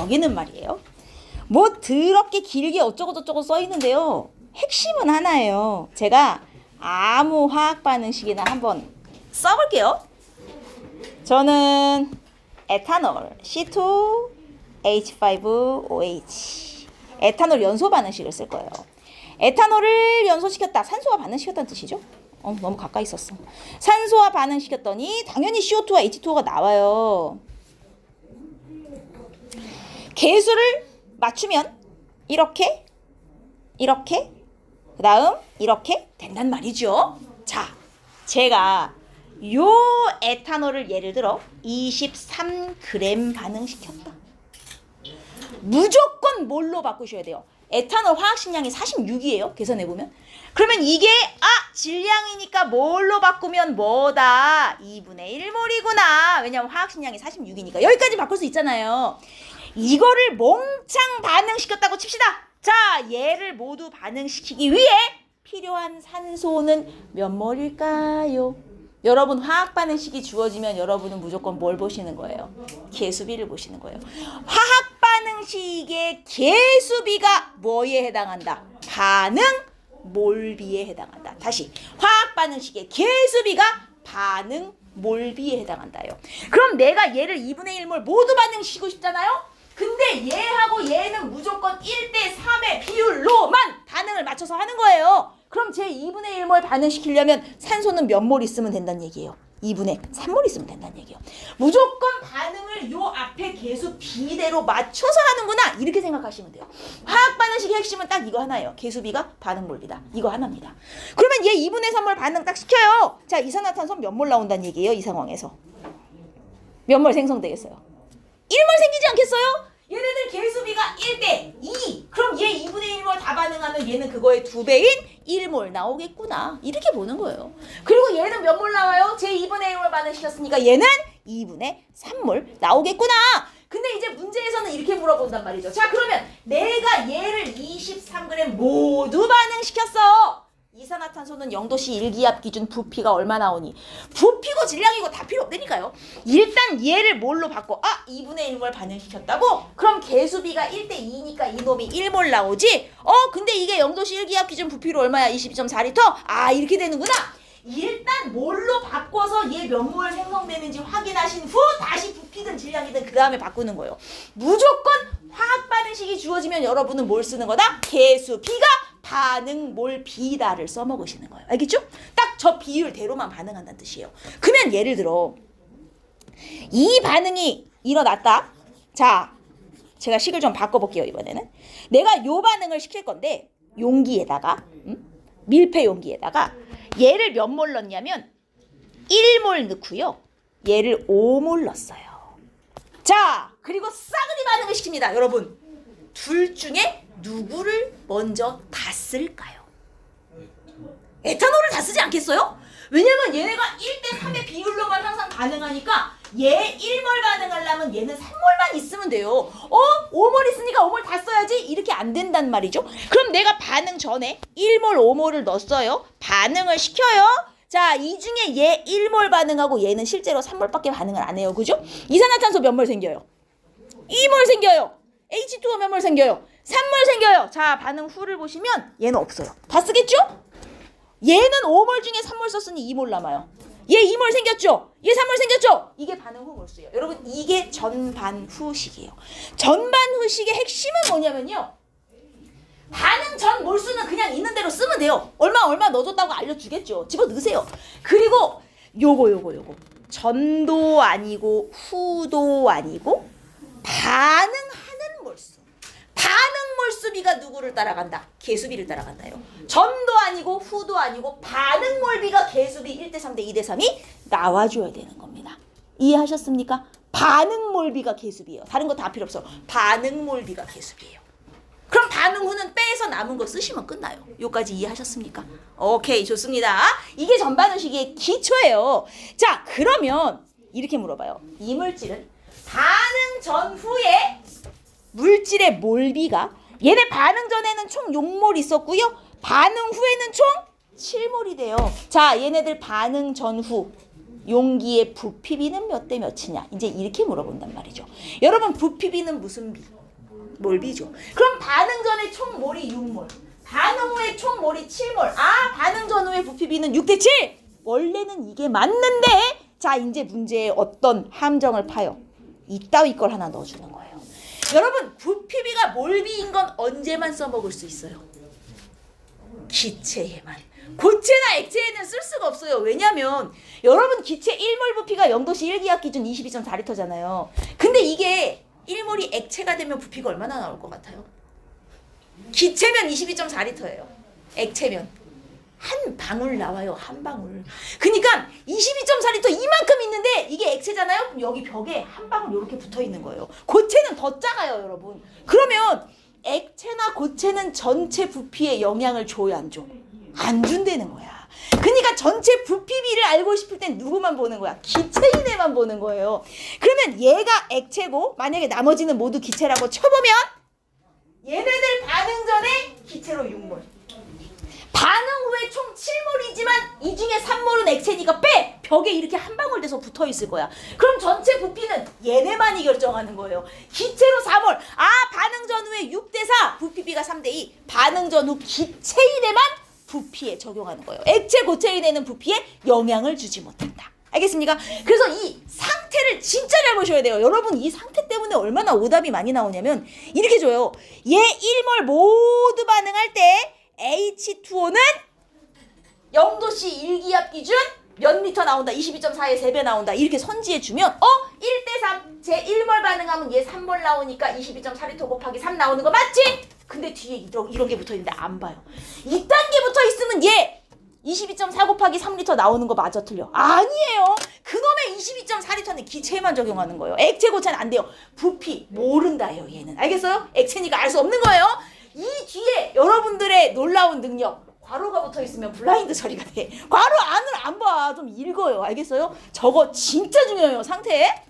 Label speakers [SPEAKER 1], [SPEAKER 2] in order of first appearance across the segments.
[SPEAKER 1] 여기는 말이에요. 뭐 더럽게 길게 어쩌고저쩌고 써 있는데요. 핵심은 하나예요. 제가 아무 화학 반응식이나 한번 써볼게요. 저는 에탄올 C2H5OH 에탄올 연소 반응식을 쓸 거예요. 에탄올을 연소시켰다. 산소와 반응시켰다는 뜻이죠. 너무 가까이 있었어. 산소와 반응시켰더니 당연히 CO2와 H2O가 나와요. 계수를 맞추면 이렇게 그 다음 이렇게 된단 말이죠. 자, 제가 요 에탄올을 예를 들어 23g 반응시켰다. 무조건 뭘로 바꾸셔야 돼요? 에탄올 화학식량이 46이에요. 계산해보면. 그러면 이게 질량이니까 뭘로 바꾸면 뭐다? 2분의 1몰이구나. 왜냐면 화학식량이 46이니까. 여기까지 바꿀 수 있잖아요. 이거를 몽창 반응시켰다고 칩시다. 자, 얘를 모두 반응시키기 위해 필요한 산소는 몇 몰일까요? 여러분 화학 반응식이 주어지면 여러분은 무조건 뭘 보시는 거예요? 계수비를 보시는 거예요. 화학 반응식의 계수비가 뭐에 해당한다? 반응 몰비에 해당한다. 다시 화학 반응식의 계수비가 반응 몰비에 해당한다요. 그럼 내가 얘를 2분의 1몰 모두 반응시키고 싶잖아요? 근데 얘하고 얘는 무조건 1대 3의 비율로만 반응을 맞춰서 하는 거예요. 그럼 제 2분의 1몰 반응시키려면 산소는 몇 몰 있으면 된다는 얘기예요. 2분의 3몰 있으면 된다는 얘기예요. 무조건 반응을 요 앞에 계수 B대로 맞춰서 하는구나. 이렇게 생각하시면 돼요. 화학 반응식의 핵심은 딱 이거 하나예요. 계수비가 반응 몰비다. 이거 하나입니다. 그러면 얘 2분의 3몰 반응 딱 시켜요. 자, 이산화탄소 몇 몰 나온다는 얘기예요. 이 상황에서. 몇 몰 생성되겠어요? 1몰 생기지 않겠어요? 얘네들 계수비가 1대 2. 그럼 얘 2분의 1몰 다 반응하면 얘는 그거의 2배인 1몰 나오겠구나. 이렇게 보는 거예요. 그리고 얘는 몇 몰 나와요? 제 2분의 1몰 반응시켰으니까 얘는 2분의 3몰 나오겠구나. 근데 이제 문제에서는 이렇게 물어본단 말이죠. 자, 그러면 내가 얘를 23g 모두 반응시켰어. 이산화탄소는 0도씨 1기압 기준 부피가 얼마 나오니? 부피고 질량이고 다 필요 없다니까요. 일단 얘를 뭘로 바꿔? 2분의 1몰 반응시켰다고? 그럼 계수비가 1대 2니까 이놈이 1몰 나오지? 근데 이게 0도씨 1기압 기준 부피로 얼마야? 22.4L? 이렇게 되는구나. 일단 뭘로 바꿔서 얘 몇 몰 생성되는지 확인하신 후 다시 부피든 질량이든 그 다음에 바꾸는 거예요. 무조건 화학 반응식이 주어지면 여러분은 뭘 쓰는 거다? 계수비가 반응 몰비다를 써먹으시는 거예요. 알겠죠? 딱 저 비율대로만 반응한다는 뜻이에요. 그러면 예를 들어 이 반응이 일어났다. 자, 제가 식을 좀 바꿔볼게요. 이번에는 내가 요 반응을 시킬 건데 용기에다가 밀폐 용기에다가 얘를 몇 몰 넣냐면 1몰 넣고요. 얘를 5몰 넣었어요. 자, 그리고 싸그리 반응을 시킵니다. 여러분, 둘 중에 누구를 먼저 다 쓸까요? 에탄올을 다 쓰지 않겠어요? 왜냐면 얘네가 1대 3의 비율로만 항상 반응하니까 얘 1몰 반응하려면 얘는 3몰만 있으면 돼요. 5몰 있으니까 5몰 다 써야지? 이렇게 안 된단 말이죠. 그럼 내가 반응 전에 1몰, 5몰을 넣었어요. 반응을 시켜요. 자, 이 중에 얘 1몰 반응하고 얘는 실제로 3몰밖에 반응을 안 해요. 그죠? 이산화탄소 몇 몰 생겨요? 2몰 생겨요. H2O 몇 몰 생겨요? 3몰 생겨요. 자, 반응 후를 보시면 얘는 없어요. 다 쓰겠죠? 얘는 5몰 중에 3몰 썼으니 2몰 남아요. 얘 2몰 생겼죠? 얘 3몰 생겼죠? 이게 반응 후 몰수예요. 여러분, 이게 전반후식이에요. 전반후식의 핵심은 뭐냐면요. 반응 전 몰수는 그냥 있는 대로 쓰면 돼요. 얼마 넣어줬다고 알려주겠죠. 집어 넣으세요. 그리고 요거. 전도 아니고 후도 아니고 반응하는 몰수. 반응 몰수비가 누구를 따라간다? 계수비를 따라간다요. 전도 아니고 후도 아니고 반응 몰비가 계수비 1대 3대 2대 3이 나와줘야 되는 겁니다. 이해하셨습니까? 반응 몰비가 계수비예요. 다른 거 다 필요 없어. 반응 몰비가 계수비예요. 그럼 반응 후는 빼서 남은 거 쓰시면 끝나요. 요까지 이해하셨습니까? 오케이, 좋습니다. 이게 전반응식의 기초예요. 자, 그러면 이렇게 물어봐요. 이 물질은 반응 전후에 물질의 몰비가 얘네 반응 전에는 총 6몰 있었고요. 반응 후에는 총 7몰이 돼요. 자, 얘네들 반응 전후 용기의 부피비는 몇 대 몇이냐. 이제 이렇게 물어본단 말이죠. 여러분 부피비는 무슨 비? 몰비죠. 그럼 반응 전에 총 몰이 6몰. 반응 후에 총 몰이 7몰. 아, 반응 전후의 부피비는 6대 7. 원래는 이게 맞는데 자, 이제 문제에 어떤 함정을 파요. 이따위 걸 하나 넣어주는 거예요. 여러분 부피비가 몰비인 건 언제만 써먹을 수 있어요? 기체에만. 고체나 액체에는 쓸 수가 없어요. 왜냐면 여러분 기체 1몰 부피가 0도씨 1기압 기준 22.4L잖아요. 근데 이게 1몰이 액체가 되면 부피가 얼마나 나올 것 같아요? 기체면 22.4L예요. 액체면 한 방울 나와요. 한 방울. 그러니까 22.4L 이만큼 있는데 이게 액체잖아요. 그럼 여기 벽에 한 방울 이렇게 붙어 있는 거예요. 고체는 더 작아요, 여러분. 그러면 액체나 고체는 전체 부피에 영향을 줘요, 안 줘? 안 준다는 거야. 그러니까 전체 부피비를 알고 싶을 땐 누구만 보는 거야? 기체인에만 보는 거예요. 그러면 얘가 액체고 만약에 나머지는 모두 기체라고 쳐보면 얘네들 반응 전에 기체로 6몰. 반응 후에 총 7몰이지만 이 중에 3몰은 액체니까 빼! 벽에 이렇게 한 방울 돼서 붙어 있을 거야. 그럼 전체 부피는 얘네만이 결정하는 거예요. 기체로 4몰. 아, 반응 전후에 6대4. 부피비가 3대2. 반응 전후 기체인에만 부피에 적용하는 거예요. 액체 고체인에는 부피에 영향을 주지 못한다. 알겠습니까? 그래서 이 상태를 진짜 잘 보셔야 돼요. 여러분 이 상태 때문에 얼마나 오답이 많이 나오냐면 이렇게 줘요. 얘 1몰 모두 반응할 때 H2O는 0도씨 1기압 기준 몇 리터 나온다. 22.4에 3배 나온다. 이렇게 선지해 주면 1대3 제 1몰 반응하면 얘 3몰 나오니까 22.4L 곱하기 3 나오는 거 맞지? 근데 뒤에 이런 게 붙어있는데 안 봐요. 이딴 게 붙어있으면 얘 22.4 곱하기 3리터 나오는 거 맞아 틀려? 아니에요. 그놈의 22.4리터는 기체에만 적용하는 거예요. 액체 고체는 안 돼요. 부피 모른다예요 얘는. 알겠어요? 액체니까 알 수 없는 거예요. 이 뒤에 여러분들의 놀라운 능력. 괄호가 붙어있으면 블라인드 처리가 돼. 괄호 안을 안 봐. 좀 읽어요. 알겠어요? 저거 진짜 중요해요. 상태.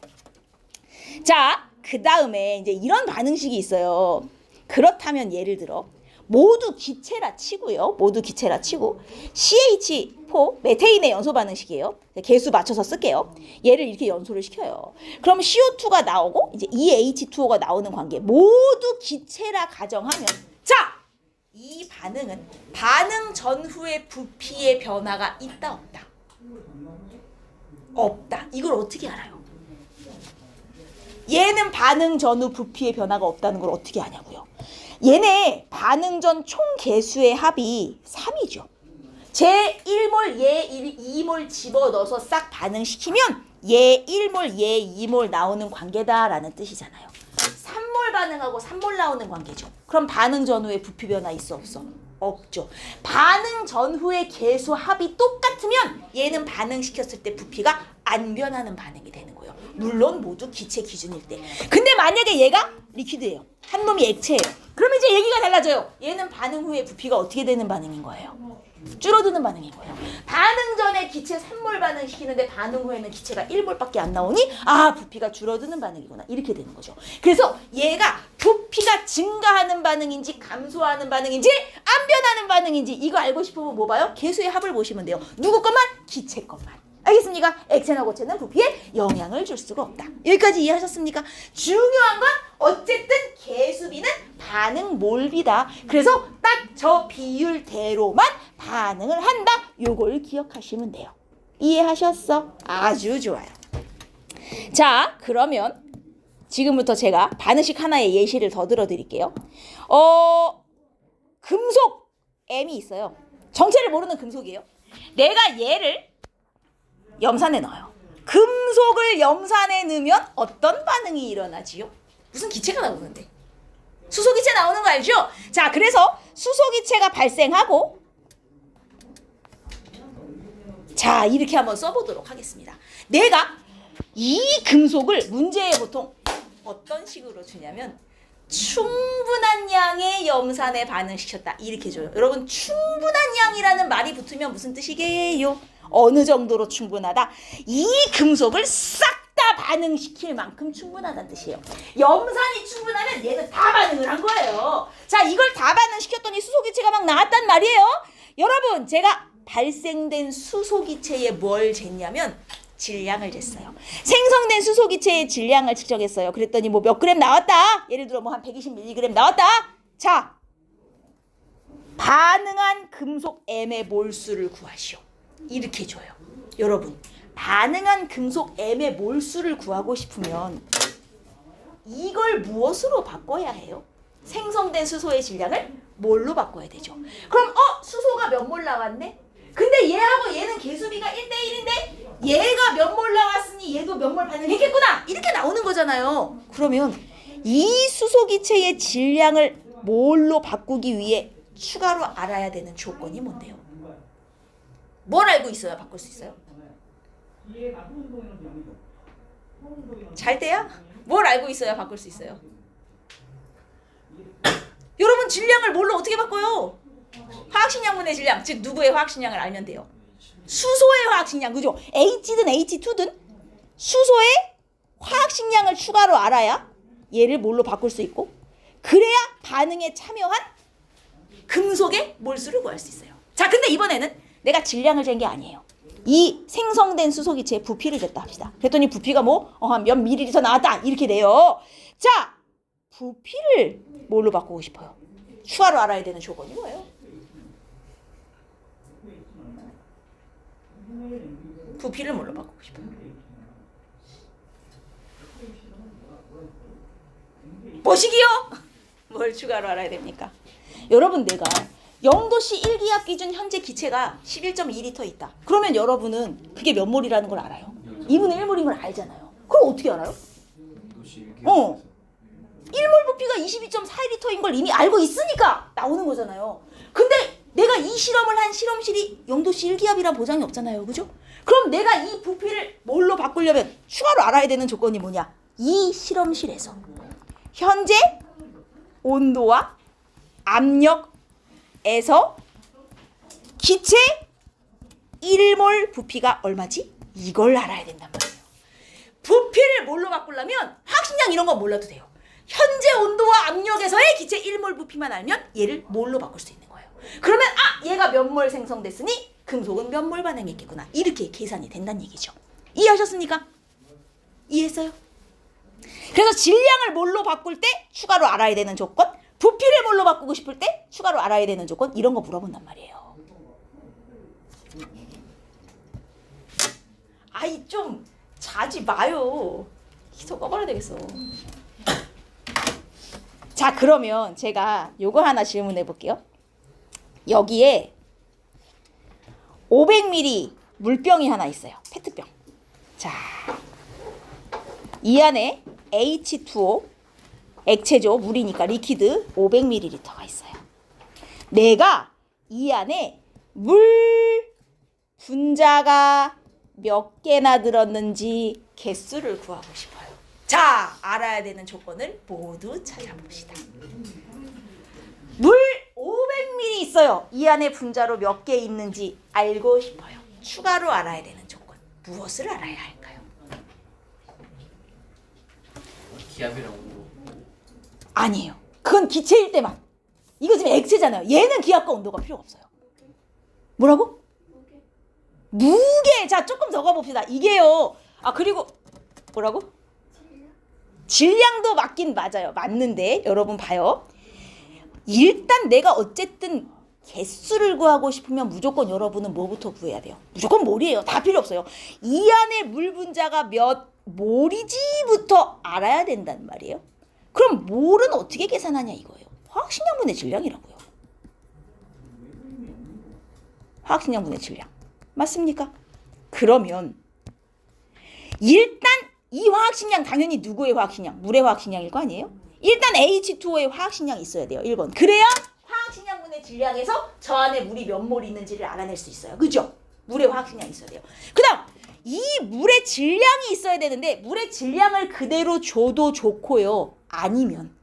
[SPEAKER 1] 자, 그 다음에 이제 이런 반응식이 있어요. 그렇다면 예를 들어 모두 기체라 치고요. 모두 기체라 치고 CH4 메테인의 연소 반응식이에요. 개수 맞춰서 쓸게요. 얘를 이렇게 연소를 시켜요. 그럼 CO2가 나오고 이제 EH2O가 나오는 관계 모두 기체라 가정하면 자, 이 반응은 반응 전후의 부피의 변화가 있다 없다? 없다. 이걸 어떻게 알아요? 얘는 반응 전후 부피의 변화가 없다는 걸 어떻게 아냐고요? 얘네 반응 전 총 개수의 합이 3이죠. 제 1몰, 얘 2몰 집어넣어서 싹 반응시키면 얘 1몰, 얘 2몰 나오는 관계다라는 뜻이잖아요. 3몰 반응하고 3몰 나오는 관계죠. 그럼 반응 전후에 부피 변화 있어 없어? 없죠. 반응 전후의 개수 합이 똑같으면 얘는 반응시켰을 때 부피가 안 변하는 반응이 되는 거예요. 물론 모두 기체 기준일 때. 근데 만약에 얘가 리퀴드예요. 한 놈이 액체예요. 그러면 이제 얘기가 달라져요. 얘는 반응 후에 부피가 어떻게 되는 반응인 거예요? 줄어드는 반응인 거예요. 반응 전에 기체 3몰 반응시키는데 반응 후에는 기체가 1몰밖에 안 나오니 아, 부피가 줄어드는 반응이구나. 이렇게 되는 거죠. 그래서 얘가 부피가 증가하는 반응인지 감소하는 반응인지 안 변하는 반응인지 이거 알고 싶으면 뭐 봐요? 개수의 합을 보시면 돼요. 누구 것만? 기체 것만. 알겠습니까? 액체나 고체는 부피에 영향을 줄 수가 없다. 여기까지 이해하셨습니까? 중요한 건 어쨌든 개수비는 반응 몰비다. 그래서 딱 저 비율대로만 반응을 한다. 요걸 기억하시면 돼요. 이해하셨어? 아주 좋아요. 자, 그러면 지금부터 제가 반응식 하나의 예시를 더 들어드릴게요. 금속 M이 있어요. 정체를 모르는 금속이에요. 내가 얘를 염산에 넣어요. 금속을 염산에 넣으면 어떤 반응이 일어나지요? 무슨 기체가 나오는데. 수소기체 나오는 거 알죠? 자, 그래서 수소기체가 발생하고 자, 이렇게 한번 써보도록 하겠습니다. 내가 이 금속을 문제에 보통 어떤 식으로 주냐면 충분한 양의 염산에 반응시켰다. 이렇게 줘요. 여러분 충분한 양이라는 말이 붙으면 무슨 뜻이게요? 어느 정도로 충분하다? 이 금속을 싹 다 반응시킬 만큼 충분하다는 뜻이에요. 염산이 충분하면 얘는 다 반응을 한 거예요. 자, 이걸 다 반응시켰더니 수소기체가 막 나왔단 말이에요. 여러분 제가 발생된 수소기체에 뭘 쟀냐면 질량을 쟀어요. 생성된 수소기체의 질량을 측정했어요. 그랬더니 뭐 몇 그램 나왔다. 예를 들어 뭐 한 120mg 나왔다. 자, 반응한 금속 M의 몰수를 구하시오. 이렇게 줘요. 여러분, 반응한 금속 M의 몰수를 구하고 싶으면 이걸 무엇으로 바꿔야 해요? 생성된 수소의 질량을 뭘로 바꿔야 되죠? 그럼 수소가 몇 몰 나왔네? 근데 얘하고 얘는 계수비가 1대1인데 얘가 몇 몰 나왔으니 얘도 몇 몰 반응했겠구나. 이렇게 나오는 거잖아요. 그러면 이 수소기체의 질량을 뭘로 바꾸기 위해 추가로 알아야 되는 조건이 뭔데요? 뭘 알고 있어야 바꿀 수 있어요? 잘 돼야? 뭘 알고 있어야 바꿀 수 있어요? 여러분 질량을 뭘로 어떻게 바꿔요? 화학식량분의 질량, 즉 누구의 화학식량을 알면 돼요. 수소의 화학식량, 그죠? H든 H2든 수소의 화학식량을 추가로 알아야 얘를 뭘로 바꿀 수 있고 그래야 반응에 참여한 금속의 몰수를 구할 수 있어요. 자, 근데 이번에는 내가 질량을 잰 게 아니에요. 이 생성된 수소기체에 부피를 쟀다 합시다. 그랬더니 부피가 뭐 한 몇 밀리리터 나왔다 이렇게 돼요. 자, 부피를 뭘로 바꾸고 싶어요? 추가로 알아야 되는 조건이 뭐예요? 부피를 뭘로 바꾸고 싶어요? 뭐시기요? 뭘 추가로 알아야 됩니까? 여러분, 내가 0도씨 1기압 기준 현재 기체가 11.2L 있다. 그러면 여러분은 그게 몇 몰이라는 걸 알아요. 2분의 1몰인 걸 알잖아요. 그럼 어떻게 알아요? 1몰 부피가 22.4L인 걸 이미 알고 있으니까 나오는 거잖아요. 근데 내가 이 실험을 한 실험실이 0도씨 1기압이란 보장이 없잖아요. 그죠? 그럼 내가 이 부피를 뭘로 바꾸려면 추가로 알아야 되는 조건이 뭐냐? 이 실험실에서 현재 온도와 압력에서 기체 1몰 부피가 얼마지? 이걸 알아야 된단 말이에요. 부피를 뭘로 바꾸려면 화학식량 이런 거 몰라도 돼요. 현재 온도와 압력에서의 기체 1몰 부피만 알면 얘를 뭘로 바꿀 수 있는 거예요. 그러면 얘가 몇 몰 생성됐으니 금속은 몇 몰 반응했겠구나. 이렇게 계산이 된다는 얘기죠. 이해하셨습니까? 이해했어요? 그래서 질량을 뭘로 바꿀 때 추가로 알아야 되는 조건, 부피를 뭘로 바꾸고 싶을 때 추가로 알아야 되는 조건, 이런 거 물어본단 말이에요. 아이, 좀 자지 마요. 기소 꺼버려야 되겠어. 자, 그러면 제가 요거 하나 질문해 볼게요. 여기에 500ml 물병이 하나 있어요. 페트병. 자, 이 안에 H2O, 액체죠. 물이니까 리퀴드 500ml가 있어요. 내가 이 안에 물 분자가 몇 개나 들었는지 개수를 구하고 싶어요. 자, 알아야 되는 조건을 모두 찾아봅시다. 물 500ml 있어요. 이 안에 분자로 몇 개 있는지 알고 싶어요. 추가로 알아야 되는 조건, 무엇을 알아야 할까요?
[SPEAKER 2] 기압이랑 온도.
[SPEAKER 1] 아니에요. 그건 기체일 때만. 이거 지금 액체잖아요. 얘는 기압과 온도가 필요가 없어요. 뭐라고? 무게. 자, 조금 적어봅시다. 이게요. 그리고 뭐라고? 질량도 맞긴 맞아요. 맞는데 여러분 봐요. 일단 내가 어쨌든 개수를 구하고 싶으면 무조건 여러분은 뭐부터 구해야 돼요? 무조건 몰이에요. 다 필요 없어요. 이 안에 물 분자가 몇 몰이지부터 알아야 된단 말이에요. 그럼 몰은 어떻게 계산하냐 이거예요. 화학식량분의 질량이라고요. 화학식량분의 질량. 맞습니까? 그러면 일단 이 화학식량 당연히 누구의 화학식량? 물의 화학식량일 거 아니에요? 일단 H2O의 화학식량이 있어야 돼요. 1번. 그래야 화학식량분의 질량에서 저 안에 물이 몇 몰 있는지를 알아낼 수 있어요. 그죠? 물의 화학식량이 있어야 돼요. 그 다음 이 물의 질량이 있어야 되는데 물의 질량을 그대로 줘도 좋고요. 아니면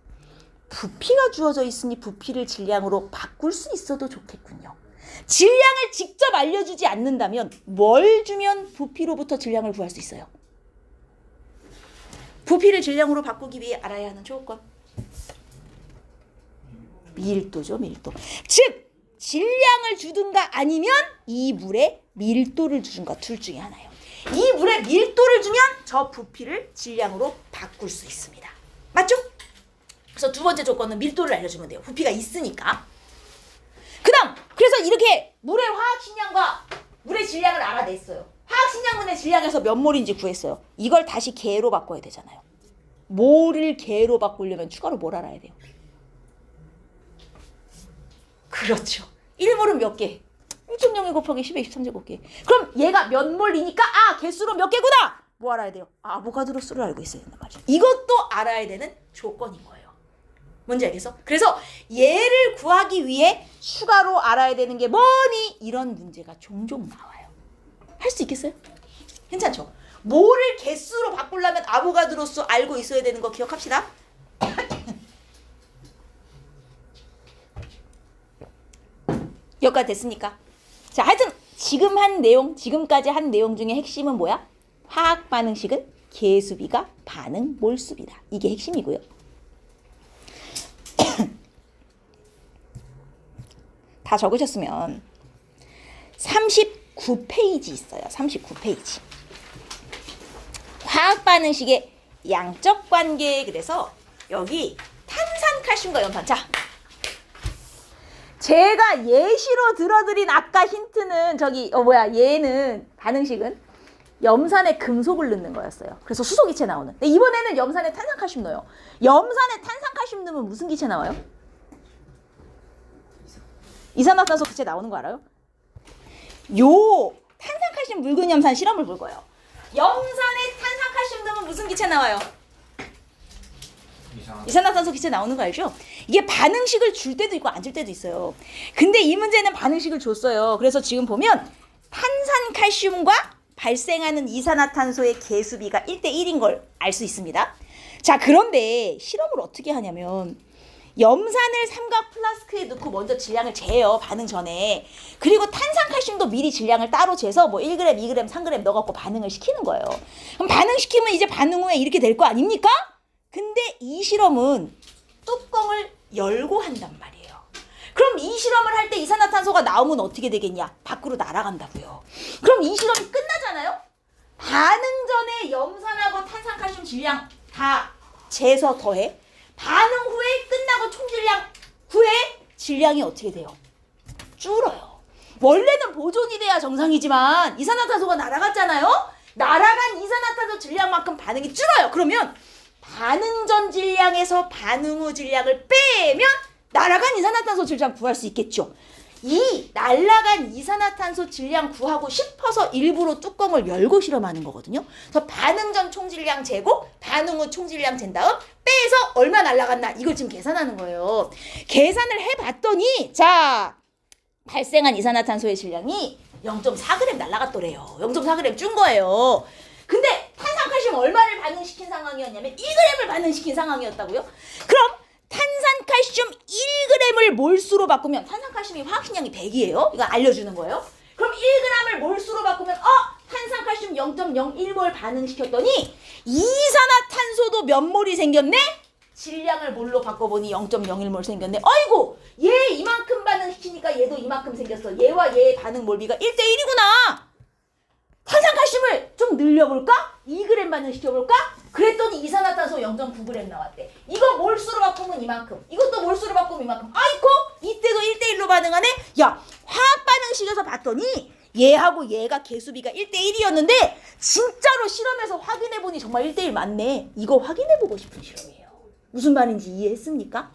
[SPEAKER 1] 부피가 주어져 있으니 부피를 질량으로 바꿀 수 있어도 좋겠군요. 질량을 직접 알려주지 않는다면 뭘 주면 부피로부터 질량을 구할 수 있어요? 부피를 질량으로 바꾸기 위해 알아야 하는 조건. 밀도죠, 밀도. 즉, 질량을 주든가 아니면 이 물의 밀도를 주든가 둘 중에 하나예요. 이 물에 밀도를 주면 저 부피를 질량으로 바꿀 수 있습니다. 맞죠? 그래서 두 번째 조건은 밀도를 알려주면 돼요. 부피가 있으니까. 그다음 그래서 이렇게 물의 화학식량과 물의 질량을 알아냈어요. 화학식량분의 질량에서 몇 몰인지 구했어요. 이걸 다시 개로 바꿔야 되잖아요. 몰을 개로 바꾸려면 추가로 뭘 알아야 돼요? 그렇죠. 1몰은 몇 개? 1.02 곱하기 10의 23제곱개. 그럼 얘가 몇 몰이니까 개수로 몇 개구나. 뭐 알아야 돼요? 아보가드로 수를 알고 있어야 된단 말이죠. 이것도 알아야 되는 조건인 거예요. 뭔지 알겠어? 그래서 얘를 구하기 위해 추가로 알아야 되는 게 뭐니? 이런 문제가 종종 나와요. 할 수 있겠어요? 괜찮죠? 몰을 개수로 바꾸려면 아보가드로 수 알고 있어야 되는 거 기억합시다. 여기까지 됐으니까. 자, 하여튼 지금까지 한 내용 중에 핵심은 뭐야? 화학 반응식은 개수비가 반응 몰수비다. 이게 핵심이고요. 다 적으셨으면 39페이지 있어요. 39페이지. 화학 반응식의 양적 관계. 그래서 여기 탄산 칼슘과 염산. 자, 제가 예시로 들어드린 아까 힌트는 얘는 반응식은 염산에 금속을 넣는 거였어요. 그래서 수소기체 나오는. 근데 이번에는 염산에 탄산칼슘 넣어요. 염산에 탄산칼슘 넣으면 무슨 기체 나와요? 이산화탄소 기체 나오는 거 알아요? 요 탄산칼슘 묽은 염산 실험을 볼 거예요. 염산에 탄산칼슘 넣으면 무슨 기체 나와요? 이산화탄소 기체 나오는 거 알죠? 이게 반응식을 줄 때도 있고 안 줄 때도 있어요. 근데 이 문제는 반응식을 줬어요. 그래서 지금 보면 탄산칼슘과 발생하는 이산화탄소의 개수비가 1대1인 걸 알 수 있습니다. 자, 그런데 실험을 어떻게 하냐면 염산을 삼각 플라스크에 넣고 먼저 질량을 재요. 반응 전에. 그리고 탄산칼슘도 미리 질량을 따로 재서 1g, 2g, 3g 넣어갖고 반응을 시키는 거예요. 그럼 반응시키면 이제 반응 후에 이렇게 될 거 아닙니까? 근데 이 실험은 뚜껑을 열고 한단 말이에요. 그럼 이 실험을 할 때 이산화탄소가 나오면 어떻게 되겠냐? 밖으로 날아간다고요. 그럼 이 실험이 끝나잖아요? 반응 전에 염산하고 탄산칼슘 질량 다 재서 더해. 반응 후에 끝나고 총질량 후에 질량이 어떻게 돼요? 줄어요. 원래는 보존이 돼야 정상이지만 이산화탄소가 날아갔잖아요? 날아간 이산화탄소 질량만큼 반응이 줄어요. 그러면 반응 전 질량에서 반응 후 질량을 빼면 날아간 이산화탄소 질량 구할 수 있겠죠. 이 날아간 이산화탄소 질량 구하고 싶어서 일부러 뚜껑을 열고 실험하는 거거든요. 그래서 반응 전 총질량 재고 반응 후 총질량 잰 다음 빼서 얼마 날아갔나 이걸 지금 계산하는 거예요. 계산을 해봤더니 자, 발생한 이산화탄소의 질량이 0.4g 날아갔더래요. 0.4g 준 거예요. 근데 탄산칼슘 얼마를 반응시킨 상황이었냐면 2g을 반응시킨 상황이었다고요? 그럼 탄산칼슘 1g을 몰수로 바꾸면 탄산칼슘이 화학식량이 100이에요. 이거 알려주는 거예요. 그럼 1g을 몰수로 바꾸면 탄산칼슘 0.01몰 반응시켰더니 이산화탄소도 몇 몰이 생겼네? 질량을 몰로 바꿔보니 0.01몰 생겼네. 아이고, 얘 이만큼 반응시키니까 얘도 이만큼 생겼어. 얘와 얘의 반응 몰비가 1대1이구나. 탄산칼슘을 좀 늘려볼까? 2g 반응시켜볼까? 그랬더니 이산화탄소 0.9g 나왔대. 이거 몰수로 바꾸면 이만큼. 이것도 몰수로 바꾸면 이만큼. 아이고, 이때도 1대1로 반응하네? 야, 화학 반응식에서 봤더니 얘하고 얘가 개수비가 1대1이었는데 진짜로 실험에서 확인해보니 정말 1대1 맞네. 이거 확인해보고 싶은 실험이에요. 무슨 말인지 이해했습니까?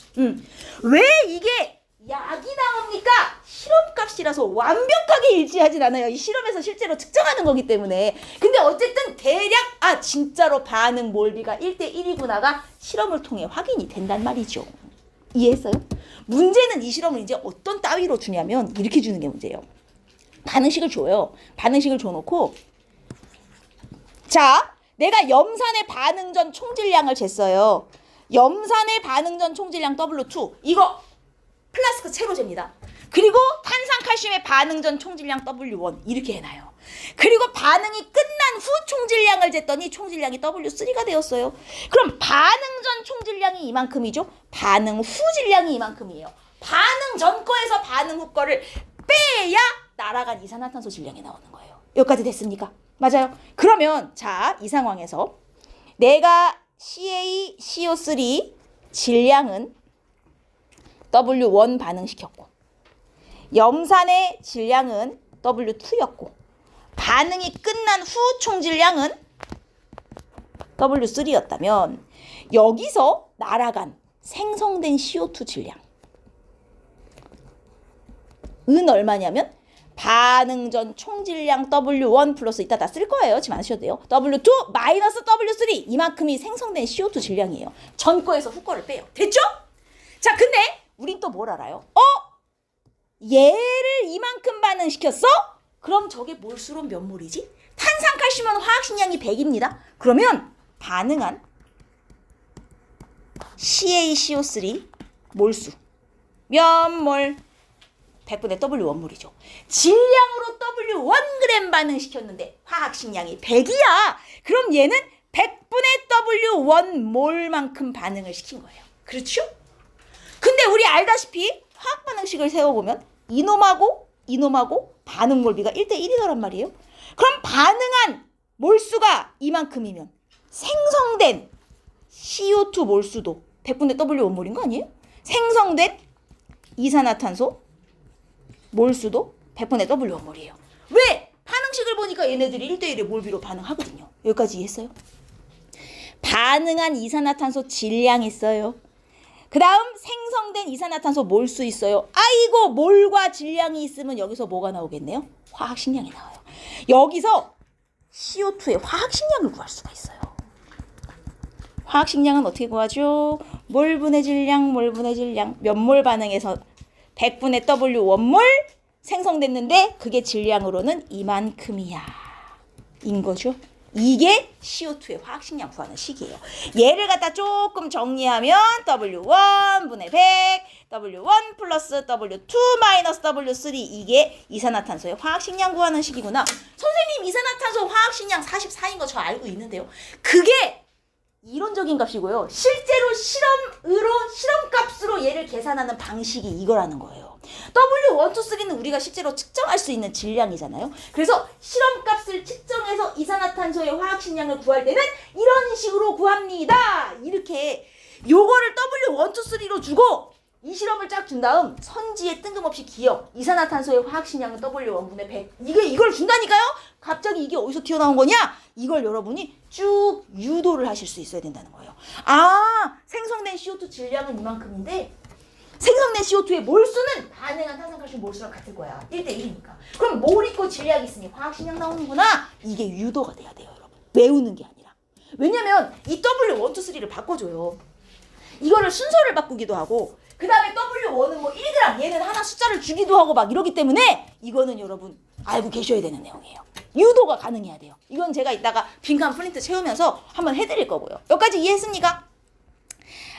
[SPEAKER 1] 왜 이게 약이 나옵니까? 실험값이라서 완벽하게 일치하진 않아요. 이 실험에서 실제로 측정하는 거기 때문에. 근데 어쨌든 대략 진짜로 반응 몰비가 1대1이구나가 실험을 통해 확인이 된단 말이죠. 이해했어요? 문제는 이 실험을 이제 어떤 따위로 주냐면 이렇게 주는 게 문제예요. 반응식을 줘요. 반응식을 줘놓고 자, 내가 염산의 반응 전 총질량을 쟀어요. 염산의 반응 전 총질량 W2 이거 플라스크 채로 잽니다. 그리고 탄산칼슘의 반응 전 총질량 W1 이렇게 해놔요. 그리고 반응이 끝난 후 총질량을 쟀더니 총질량이 W3가 되었어요. 그럼 반응 전 총질량이 이만큼이죠. 반응 후 질량이 이만큼이에요. 반응 전 거에서 반응 후 거를 빼야 날아간 이산화탄소 질량이 나오는 거예요. 여기까지 됐습니까? 맞아요. 그러면 자, 이 상황에서 내가 CaCO3 질량은 W1 반응시켰고 염산의 질량은 W2였고 반응이 끝난 후 총질량은 W3였다면 여기서 날아간 생성된 CO2 질량 은 얼마냐면 반응 전 총질량 W1 플러스 이따 다 쓸 거예요. 지금 안 쓰셔도 돼요. W2 마이너스 W3 이만큼이 생성된 CO2 질량이에요. 전 거에서 후 거를 빼요. 됐죠? 자, 근데 우린 또 뭘 알아요? 얘를 이만큼 반응시켰어? 그럼 저게 몰수로 몇 몰이지? 탄산칼슘은 화학식량이 100입니다. 그러면 반응한 CaCO3 몰수 몇 몰? 100분의 W1몰이죠. 질량으로 W1g 반응시켰는데 화학식량이 100이야. 그럼 얘는 100분의 W1몰만큼 반응을 시킨 거예요. 그렇죠? 근데 우리 알다시피 화학 반응식을 세워보면 이놈하고 이놈하고 반응 몰비가 1대1이더란 말이에요. 그럼 반응한 몰수가 이만큼이면 생성된 CO2 몰수도 100분의 W1몰인 거 아니에요? 생성된 이산화탄소 몰수도 100분의 W1몰이에요. 왜? 반응식을 보니까 얘네들이 1대1의 몰비로 반응하거든요. 여기까지 이해했어요? 반응한 이산화탄소 질량 있어요. 그 다음 생성된 이산화탄소 몰수 있어요. 아이고 몰과 질량이 있으면 여기서 뭐가 나오겠네요? 화학식량이 나와요. 여기서 CO2의 화학식량을 구할 수가 있어요. 화학식량은 어떻게 구하죠? 몰분의 질량, 몰분의 질량. 몇 몰 반응해서 100분의 W1몰 생성됐는데 그게 질량으로는 이만큼이야. 인 거죠. 이게 CO2의 화학식량 구하는 식이에요. 얘를 갖다 조금 정리하면 W1분의 100, W1 플러스 W2 마이너스 W3 이게 이산화탄소의 화학식량 구하는 식이구나. 선생님 이산화탄소 화학식량 44인 거 저 알고 있는데요. 그게 이론적인 값이고요. 실제로 실험값으로 얘를 계산하는 방식이 이거라는 거예요. W1, 2, 3는 우리가 실제로 측정할 수 있는 질량이잖아요. 그래서 실험값을 측정해서 이산화탄소의 화학식량을 구할 때는 이런 식으로 구합니다. 이렇게 요거를 W1, 2, 3로 주고 이 실험을 쫙 준 다음 선지에 뜬금없이 기억 이산화탄소의 화학식량은 W1분의 100 이걸 준다니까요. 갑자기 이게 어디서 튀어나온 거냐? 이걸 여러분이 쭉 유도를 하실 수 있어야 된다는 거예요. 아, 생성된 CO2 질량은 이만큼인데 생성된 CO2의 몰수는 반응한 탄산칼슘 몰수랑 같을 거야. 1대1이니까. 그럼 몰 있고 질량이 있으니 화학식량 나오는구나. 이게 유도가 돼야 돼요, 여러분. 외우는 게 아니라. 왜냐면 이 W1, 2, 3를 바꿔줘요. 이거를 순서를 바꾸기도 하고 그 다음에 W1은 뭐 1g 얘는 하나 숫자를 주기도 하고 막 이러기 때문에 이거는 여러분 알고 계셔야 되는 내용이에요. 유도가 가능해야 돼요. 이건 제가 이따가 빈칸 프린트 채우면서 한번 해드릴 거고요. 여기까지 이해했습니까?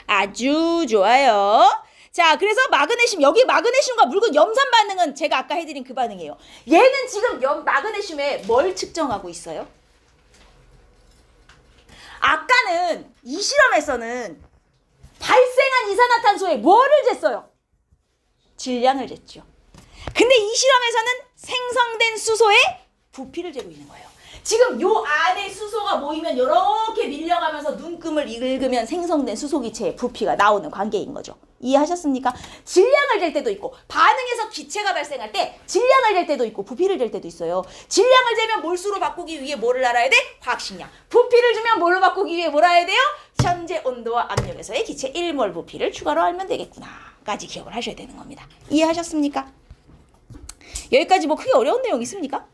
[SPEAKER 1] 아주 좋아요. 자, 그래서 마그네슘, 여기 마그네슘과 묽은 염산 반응은 제가 아까 해드린 그 반응이에요. 얘는 지금 마그네슘에 뭘 측정하고 있어요? 아까는 이 실험에서는 발생한 이산화탄소에 뭐를 쟀어요? 질량을 쟀죠. 근데 이 실험에서는 생성된 수소의 부피를 재고 있는 거예요. 지금 요 안에 수소가 모이면 이렇게 밀려가면서 눈금을 읽으면 생성된 수소기체의 부피가 나오는 관계인 거죠. 이해하셨습니까? 질량을 잴 때도 있고 반응에서 기체가 발생할 때 질량을 잴 때도 있고 부피를 잴 때도 있어요. 질량을 재면 몰수로 바꾸기 위해 뭐를 알아야 돼? 화학식량. 부피를 주면 뭘로 바꾸기 위해 뭘 알아야 돼요? 현재 온도와 압력에서의 기체 1몰 부피를 추가로 알면 되겠구나 까지 기억을 하셔야 되는 겁니다. 이해하셨습니까? 여기까지 뭐 크게 어려운 내용 있습니까?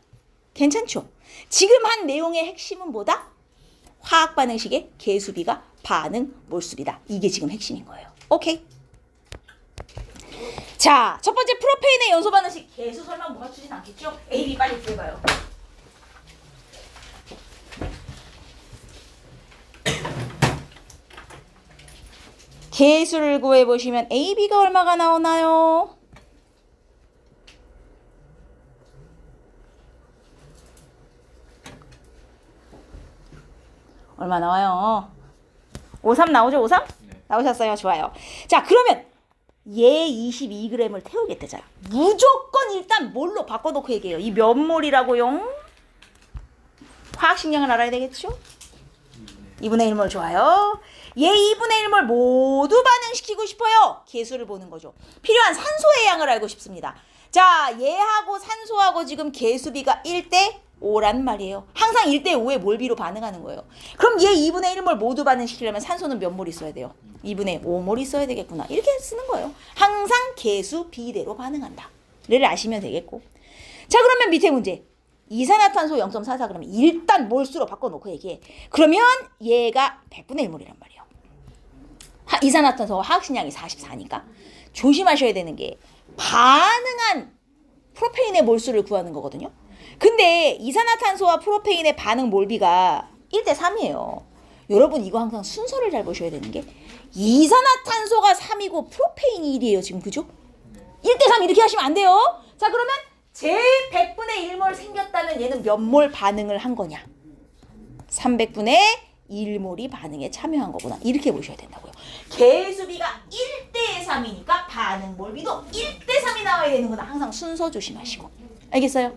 [SPEAKER 1] 괜찮죠? 지금 한 내용의 핵심은 뭐다? 화학 반응식의 계수비가 반응 몰수비다. 이게 지금 핵심인 거예요. 오케이. 자, 첫 번째 프로페인의 연소 반응식 계수 설명 뭐가 주진 않겠죠? A, B 빨리 구해봐요. 계수를 구해보시면 A, B가 얼마가 나오나요? 얼마 나와요? 53 나오죠? 53?
[SPEAKER 2] 네.
[SPEAKER 1] 나오셨어요? 좋아요. 자, 그러면 얘 22g을 태우겠대잖아. 무조건 일단 뭘로 바꿔놓고 얘기해요. 이 몇 몰이라고요? 화학식량을 알아야 되겠죠? 2분의 1몰 좋아요. 얘 2분의 1몰 모두 반응시키고 싶어요. 개수를 보는 거죠. 필요한 산소의 양을 알고 싶습니다. 자, 얘하고 산소하고 지금 개수비가 1대 5란 말이에요. 항상 1대 5의 몰비로 반응하는 거예요. 그럼 얘 2분의 1몰 모두 반응시키려면 산소는 몇 몰 있어야 돼요? 2분의 5몰 있어야 되겠구나. 이렇게 쓰는 거예요. 항상 개수 비대로 반응한다. 를 아시면 되겠고. 자, 그러면 밑에 문제. 이산화탄소 0.44 그러면 일단 몰수로 바꿔놓고 얘기해. 그러면 얘가 100분의 1몰이란 말이에요. 이산화탄소가 화학식량이 44니까 조심하셔야 되는 게 반응한 프로페인의 몰수를 구하는 거거든요. 근데 이산화탄소와 프로페인의 반응 몰비가 1대 3이에요. 여러분 이거 항상 순서를 잘 보셔야 되는 게 이산화탄소가 3이고 프로페인이 1이에요. 지금 그죠? 1대 3 이렇게 하시면 안 돼요. 자, 그러면 제 100분의 1몰 생겼다면 얘는 몇 몰 반응을 한 거냐? 300분의 1몰이 반응에 참여한 거구나. 이렇게 보셔야 된다고요. 개수비가 1대 3이니까 반응 몰비도 1대 3이 나와야 되는구나. 항상 순서 조심하시고. 알겠어요?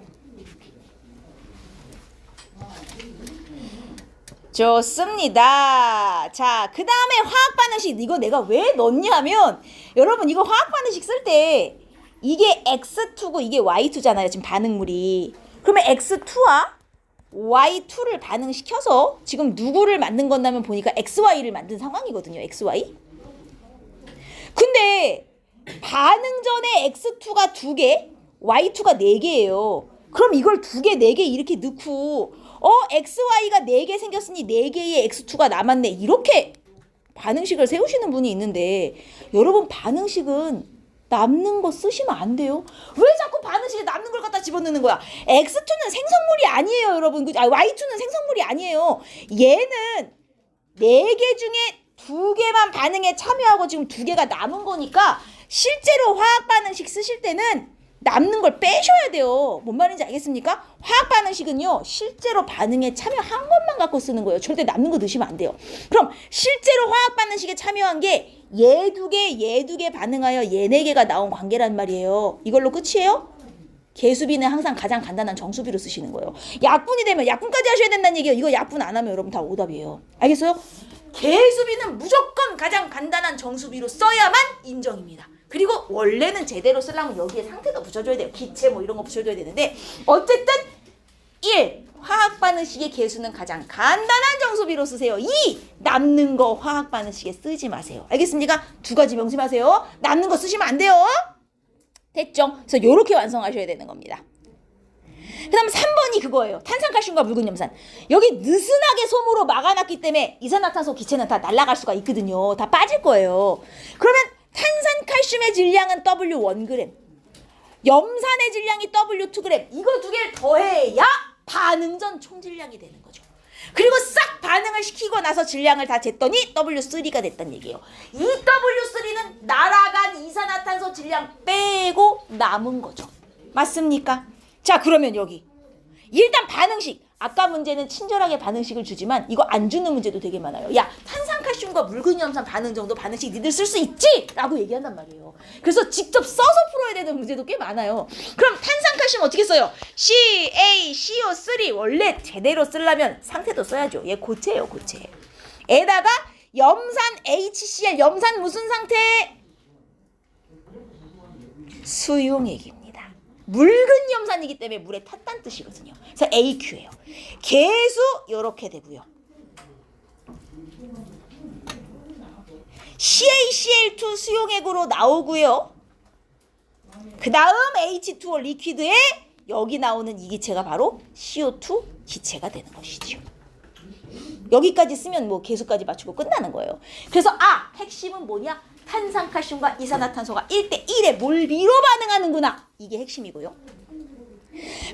[SPEAKER 1] 좋습니다. 자, 그 다음에 화학 반응식. 이거 내가 왜 넣냐면 여러분 이거 화학 반응식 쓸 때 이게 X2고 이게 Y2잖아요. 지금 반응물이. 그러면 X2와 Y2를 반응시켜서 지금 누구를 만든 건다면 보니까 XY를 만든 상황이거든요. XY. 근데 반응 전에 X2가 2개, Y2가 4개예요. 그럼 이걸 2개, 4개 이렇게 넣고 XY가 4개 생겼으니 4개의 X2가 남았네. 이렇게 반응식을 세우시는 분이 있는데 여러분 반응식은 남는 거 쓰시면 안 돼요. 왜 자꾸 반응식에 남는 걸 갖다 집어넣는 거야? X2는 생성물이 아니에요, 여러분. Y2는 생성물이 아니에요. 얘는 4개 중에 2개만 반응에 참여하고 지금 2개가 남은 거니까 실제로 화학 반응식 쓰실 때는 남는 걸 빼셔야 돼요. 뭔 말인지 알겠습니까? 화학 반응식은요, 실제로 반응에 참여한 것만 갖고 쓰는 거예요. 절대 남는 거 넣으시면 안 돼요. 그럼 실제로 화학 반응식에 참여한 게 얘 2개, 얘 2개 반응하여 얘 4개가 나온 관계란 말이에요. 이걸로 끝이에요? 개수비는 항상 가장 간단한 정수비로 쓰시는 거예요. 약분이 되면 약분까지 하셔야 된다는 얘기예요. 이거 약분 안 하면 여러분 다 오답이에요. 알겠어요? 개수비는 무조건 가장 간단한 정수비로 써야만 인정입니다. 그리고 원래는 제대로 쓰려면 여기에 상태도 붙여줘야 돼요. 기체 뭐 이런 거 붙여줘야 되는데 어쨌든 1. 화학 반응식의 개수는 가장 간단한 정수비로 쓰세요. 2. 남는 거 화학 반응식에 쓰지 마세요. 알겠습니까? 2가지 명심하세요. 남는 거 쓰시면 안 돼요. 됐죠? 그래서 이렇게 완성하셔야 되는 겁니다. 그 다음 3번이 그거예요. 탄산칼슘과 묽은 염산. 여기 느슨하게 솜으로 막아놨기 때문에 이산화탄소 기체는 다 날아갈 수가 있거든요. 다 빠질 거예요. 그러면 탄산칼슘의 질량은 W1g, 염산의 질량이 W2g. 이거 2개를 더해야 반응 전 총질량이 되는 거죠. 그리고 싹 반응을 시키고 나서 질량을 다 쟀더니 W3가 됐단 얘기예요. 이 W3는 날아간 이산화탄소 질량 빼고 남은 거죠. 맞습니까? 자, 그러면 여기 일단 반응식. 아까 문제는 친절하게 반응식을 주지만 이거 안 주는 문제도 되게 많아요. 야, 탄산칼슘과 묽은 염산 반응 정도 반응식 니들 쓸 수 있지? 라고 얘기한단 말이에요. 그래서 직접 써서 풀어야 되는 문제도 꽤 많아요. 그럼 탄산칼슘 어떻게 써요? CaCO3. 원래 제대로 쓰려면 상태도 써야죠. 얘 고체예요, 고체. 에다가 염산 HCl. 염산 무슨 상태? 수용액입니다. 묽은 염산이기 때문에 물에 탔다는 뜻이거든요. 그래서 AQ예요. 개수 이렇게 되고요. CaCl2 수용액으로 나오고요. 그 다음 H2O 리퀴드에 여기 나오는 이 기체가 바로 CO2 기체가 되는 것이죠. 여기까지 쓰면 뭐 개수까지 맞추고 끝나는 거예요. 그래서 핵심은 뭐냐? 탄산칼슘과 이산화탄소가 1대 1의 몰비로 반응하는구나. 이게 핵심이고요.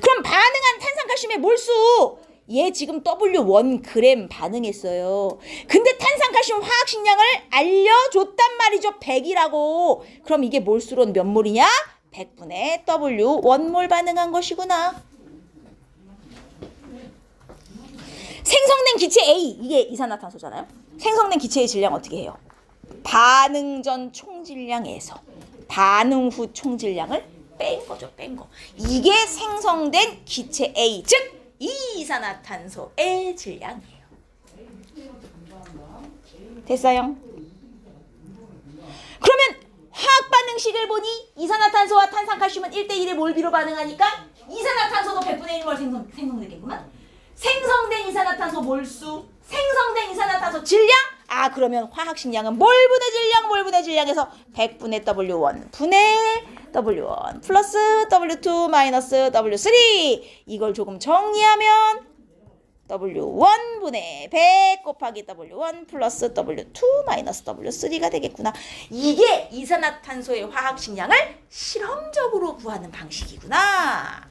[SPEAKER 1] 그럼 반응한 탄산칼슘의 몰수. 얘 지금 W1g 반응했어요. 근데 탄산칼슘 화학식량을 알려줬단 말이죠. 100이라고. 그럼 이게 몰수로는 몇 몰이냐? 100분의 W1몰 반응한 것이구나. 생성된 기체 A. 이게 이산화탄소잖아요. 생성된 기체의 질량 어떻게 해요? 반응 전 총질량에서 반응 후 총질량을 뺀 거죠. 뺀 거. 이게 생성된 기체 A. 즉 이산화탄소의 질량이에요. 됐어요? 그러면 화학 반응식을 보니 이산화탄소와 탄산칼슘은 1대1의 몰비로 반응하니까 이산화탄소도 100분의 1몰 생성되겠구만. 생성된 이산화탄소 몰수, 생성된 이산화탄소 질량. 그러면 화학식량은 몰분의 질량에서 100분의 W1 분의 W1 플러스 W2 마이너스 W3. 이걸 조금 정리하면 W1 분의 100 곱하기 W1 플러스 W2 마이너스 W3가 되겠구나. 이게 이산화탄소의 화학식량을 실험적으로 구하는 방식이구나.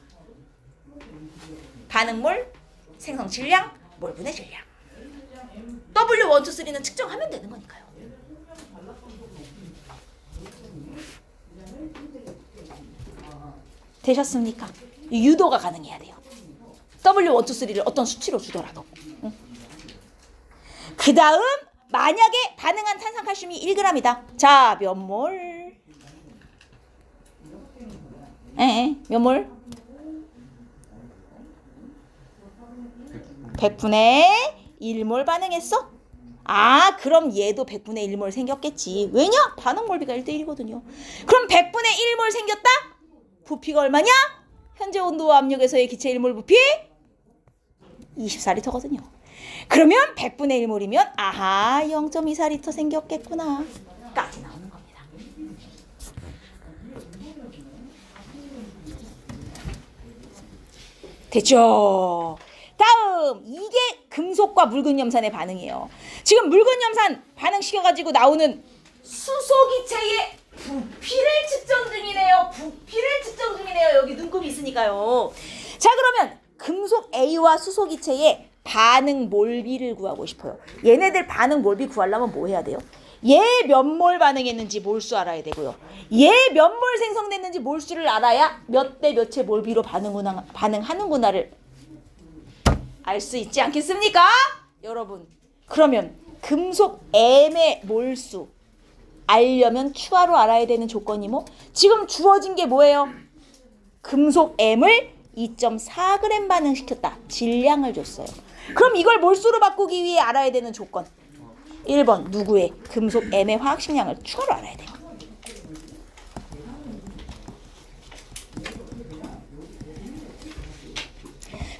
[SPEAKER 1] 반응몰, 생성 질량, 몰분의 질량. W1, 2, 3는 측정하면 되는 거니까요. 되셨습니까? 유도가 가능해야 돼요. W1, 2, 3를 어떤 수치로 주더라도. 그 다음 만약에 반응한 탄산칼슘이 1g이다. 자, 몇 몰? 몇 몰? 100분의 1몰 반응했어? 그럼 얘도 100분의 1몰 생겼겠지. 왜냐? 반응 몰비가 1대1이거든요. 그럼 100분의 1몰 생겼다? 부피가 얼마냐? 현재 온도와 압력에서의 기체 1몰 부피 24리터거든요. 그러면 100분의 1몰이면 0.24리터 생겼겠구나 까지 나오는 겁니다. 됐죠? 다음, 이게 금속과 묽은 염산의 반응이에요. 지금 묽은 염산 반응시켜가지고 나오는 수소기체의 부피를 측정 중이네요. 여기 눈곱이 있으니까요. 자, 그러면 금속 A와 수소기체의 반응 몰비를 구하고 싶어요. 얘네들 반응 몰비 구하려면 뭐 해야 돼요? 얘 몇 몰 반응했는지 몰수 알아야 되고요. 얘 몇 몰 생성됐는지 몰수를 알아야 몇 대 몇의 몰비로 반응하는구나를 알 수 있지 않겠습니까? 여러분, 그러면 금속 M의 몰수 알려면 추가로 알아야 되는 조건이 뭐? 지금 주어진 게 뭐예요? 금속 M을 2.4g 반응시켰다. 질량을 줬어요. 그럼 이걸 몰수로 바꾸기 위해 알아야 되는 조건. 1번 누구의? 금속 M의 화학식량을 추가로 알아야 돼요.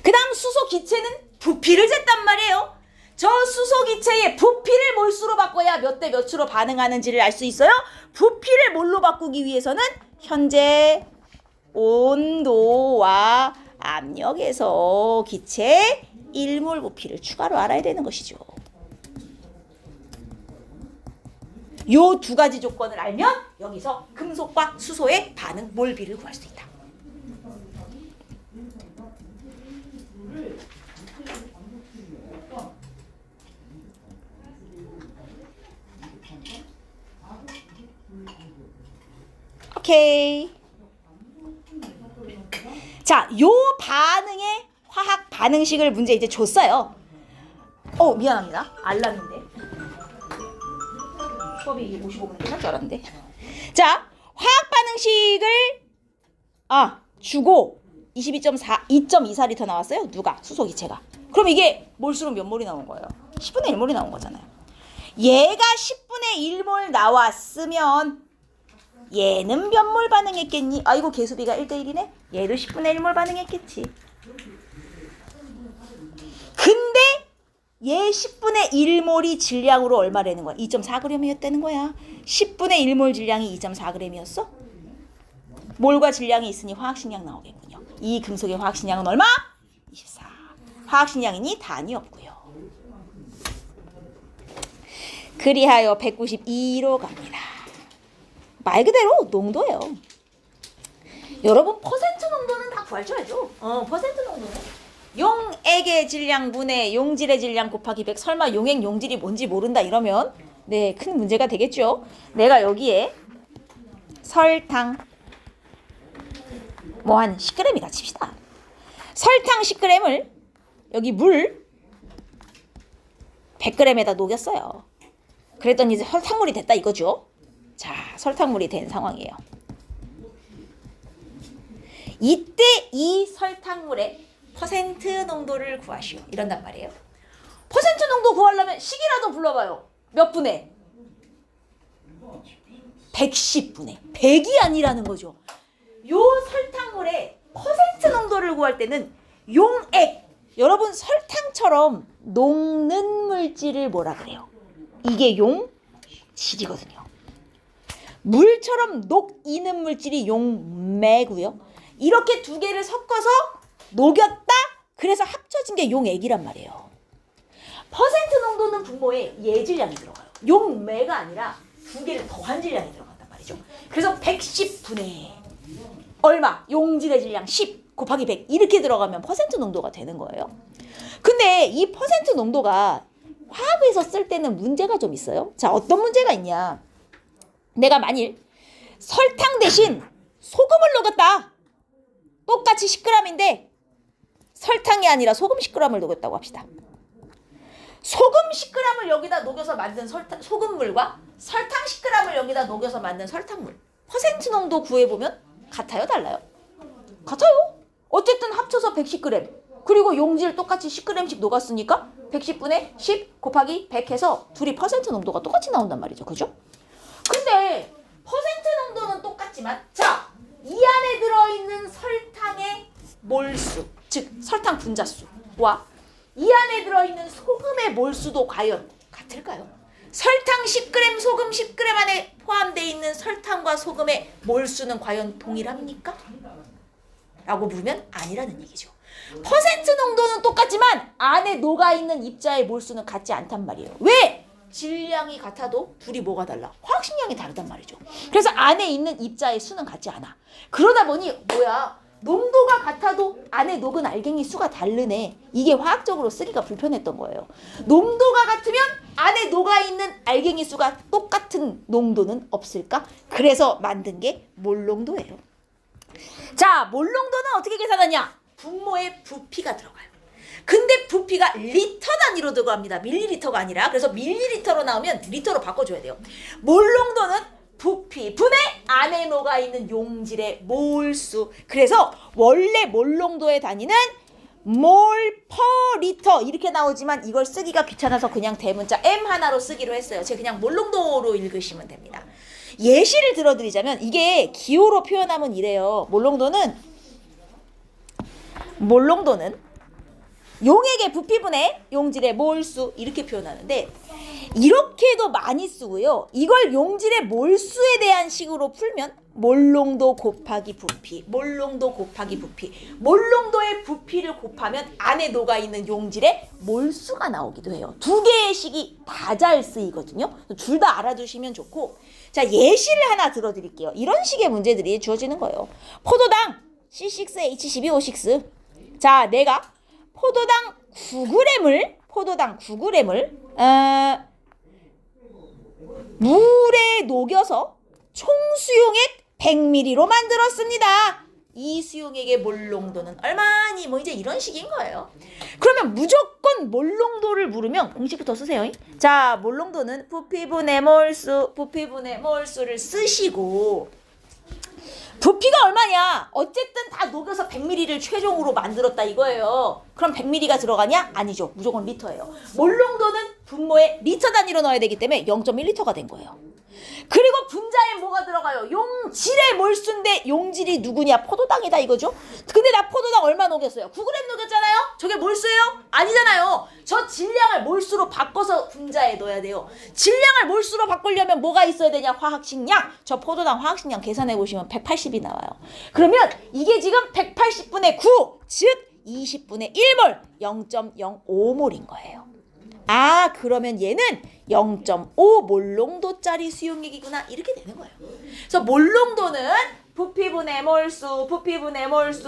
[SPEAKER 1] 그 다음 수소 기체는 부피를 쟀단 말이에요. 저 수소 기체의 부피를 몰수로 바꿔야 몇 대 몇으로 반응하는지를 알 수 있어요. 부피를 몰로 바꾸기 위해서는 현재 온도와 압력에서 기체 1몰 부피를 추가로 알아야 되는 것이죠. 요 두 가지 조건을 알면 여기서 금속과 수소의 반응 몰비를 구할 수 있다. 오케이. 자, 요 반응의 화학 반응식을 문제 이제 줬어요. 미안합니다. 알람인데. 수업이 55분 끝날 줄 알았는데. 자, 화학 반응식을 주고 2.24리터 나왔어요. 누가? 수소기체가. 그럼 이게 몰수로 몇 몰이 나온 거예요? 10분의 1몰이 나온 거잖아요. 얘가 10분의 1몰 나왔으면 얘는 몇 몰 반응했겠니? 이거 계수비가 1대1이네? 얘도 10분의 1몰 반응했겠지. 근데 얘 10분의 1몰이 질량으로 얼마라는 거야? 2.4g이었다는 거야. 10분의 1몰 질량이 2.4g이었어? 몰과 질량이 있으니 화학식량 나오겠군요. 이 금속의 화학식량은 얼마? 24. 화학식량이니 단위 없고요. 그리하여 192로 갑니다. 말 그대로 농도예요. 여러분 퍼센트 농도는 다 구할 줄 알죠? 퍼센트 농도는 용액의 질량 분의 용질의 질량 곱하기 100. 설마 용액 용질이 뭔지 모른다 이러면 네, 큰 문제가 되겠죠. 내가 여기에 설탕 뭐 한 10g이다 칩시다. 설탕 10g을 여기 물 100g에다 녹였어요. 그랬더니 이제 설탕물이 됐다 이거죠. 자, 설탕물이 된 상황이에요. 이때 이 설탕물에 퍼센트 농도를 구하시오. 이런단 말이에요. 퍼센트 농도 구하려면 식이라도 불러봐요. 몇 분의? 110분의. 100이 아니라는 거죠. 요 설탕물의 퍼센트 농도를 구할 때는 용액. 여러분 설탕처럼 녹는 물질을 뭐라 그래요? 이게 용질이거든요. 물처럼 녹이는 물질이 용매고요. 이렇게 두 개를 섞어서 녹였다? 그래서 합쳐진 게 용액이란 말이에요. 퍼센트 농도는 분모에 예질량이 들어가요. 용매가 아니라 두 개를 더한 질량이 들어간단 말이죠. 그래서 110분의 얼마? 용질의 질량 10 곱하기 100 이렇게 들어가면 퍼센트 농도가 되는 거예요. 근데 이 퍼센트 농도가 화학에서 쓸 때는 문제가 좀 있어요. 자, 어떤 문제가 있냐? 내가 만일 설탕 대신 소금을 녹였다. 똑같이 10g인데 설탕이 아니라 소금 10g을 녹였다고 합시다. 소금 10g을 여기다 녹여서 만든 소금물과 설탕 10g을 여기다 녹여서 만든 설탕물 퍼센트 농도 구해보면 같아요? 달라요? 같아요. 어쨌든 합쳐서 110g 그리고 용질 똑같이 10g씩 녹았으니까 110분의 10 곱하기 100 해서 둘이 퍼센트 농도가 똑같이 나온단 말이죠. 그죠? 근데 퍼센트 농도는 똑같지만 자, 이 안에 들어있는 설탕의 몰수 즉 설탕 분자수와 이 안에 들어있는 소금의 몰수도 과연 같을까요? 설탕 10g, 소금 10g 안에 포함되어 있는 설탕과 소금의 몰수는 과연 동일합니까? 라고 물으면 아니라는 얘기죠. 퍼센트 농도는 똑같지만 안에 녹아있는 입자의 몰수는 같지 않단 말이에요. 왜? 질량이 같아도 둘이 뭐가 달라? 화학식량이 다르단 말이죠. 그래서 안에 있는 입자의 수는 같지 않아. 그러다 보니 뭐야? 농도가 같아도 안에 녹은 알갱이 수가 다르네. 이게 화학적으로 쓰기가 불편했던 거예요. 농도가 같으면 안에 녹아있는 알갱이 수가 똑같은 농도는 없을까? 그래서 만든 게 몰농도예요. 자, 몰농도는 어떻게 계산하냐? 분모에 부피가 들어가요. 근데 부피가 리터 단위로 들어갑니다. 밀리리터가 아니라. 그래서 밀리리터로 나오면 리터로 바꿔줘야 돼요. 몰농도는 부피, 분의 안에 녹아있는 용질의 몰수. 그래서 원래 몰농도의 단위는 몰 퍼 리터 이렇게 나오지만 이걸 쓰기가 귀찮아서 그냥 대문자 M 하나로 쓰기로 했어요. 제가 그냥 몰농도로 읽으시면 됩니다. 예시를 들어드리자면 이게 기호로 표현하면 이래요. 몰농도는 용액의 부피분의 용질의 몰수 이렇게 표현하는데 이렇게도 많이 쓰고요. 이걸 용질의 몰수에 대한 식으로 풀면 몰농도 곱하기 부피, 몰농도 곱하기 부피, 몰농도의 부피를 곱하면 안에 녹아있는 용질의 몰수가 나오기도 해요. 두 개의 식이 다 잘 쓰이거든요. 둘 다 알아두시면 좋고 자, 예시를 하나 들어드릴게요. 이런 식의 문제들이 주어지는 거예요. 포도당 C6H12O6 자, 내가 포도당 9g을 물에 녹여서 총 수용액 100ml로 만들었습니다. 이 수용액의 몰농도는 얼마니? 뭐 이제 이런 식인 거예요. 그러면 무조건 몰농도를 물으면 공식부터 쓰세요. 자, 몰농도는 부피분의 몰수를 쓰시고 부피가 얼마냐? 어쨌든 다 녹여서 100ml를 최종으로 만들었다 이거예요. 그럼 100ml가 들어가냐? 아니죠. 무조건 리터예요. 몰농도는 분모에 리터 단위로 넣어야 되기 때문에 0.1리터가 된 거예요. 그리고 분자에 뭐가 들어가요? 용질의 몰수인데 용질이 누구냐? 포도당이다 이거죠. 근데 나 포도당 얼마 녹였어요? 9g 녹였잖아요? 저게 몰수예요? 아니잖아요. 저 질량을 몰수로 바꿔서 분자에 넣어야 돼요. 질량을 몰수로 바꾸려면 뭐가 있어야 되냐? 화학식량. 저 포도당 화학식량 계산해 보시면 180이 나와요. 그러면 이게 지금 180분의 9, 즉 20분의 1몰, 0.05몰인 거예요. 아, 그러면 얘는 0.5 몰농도짜리 수용액이구나 이렇게 되는 거예요. 그래서 몰농도는 부피분의 몰수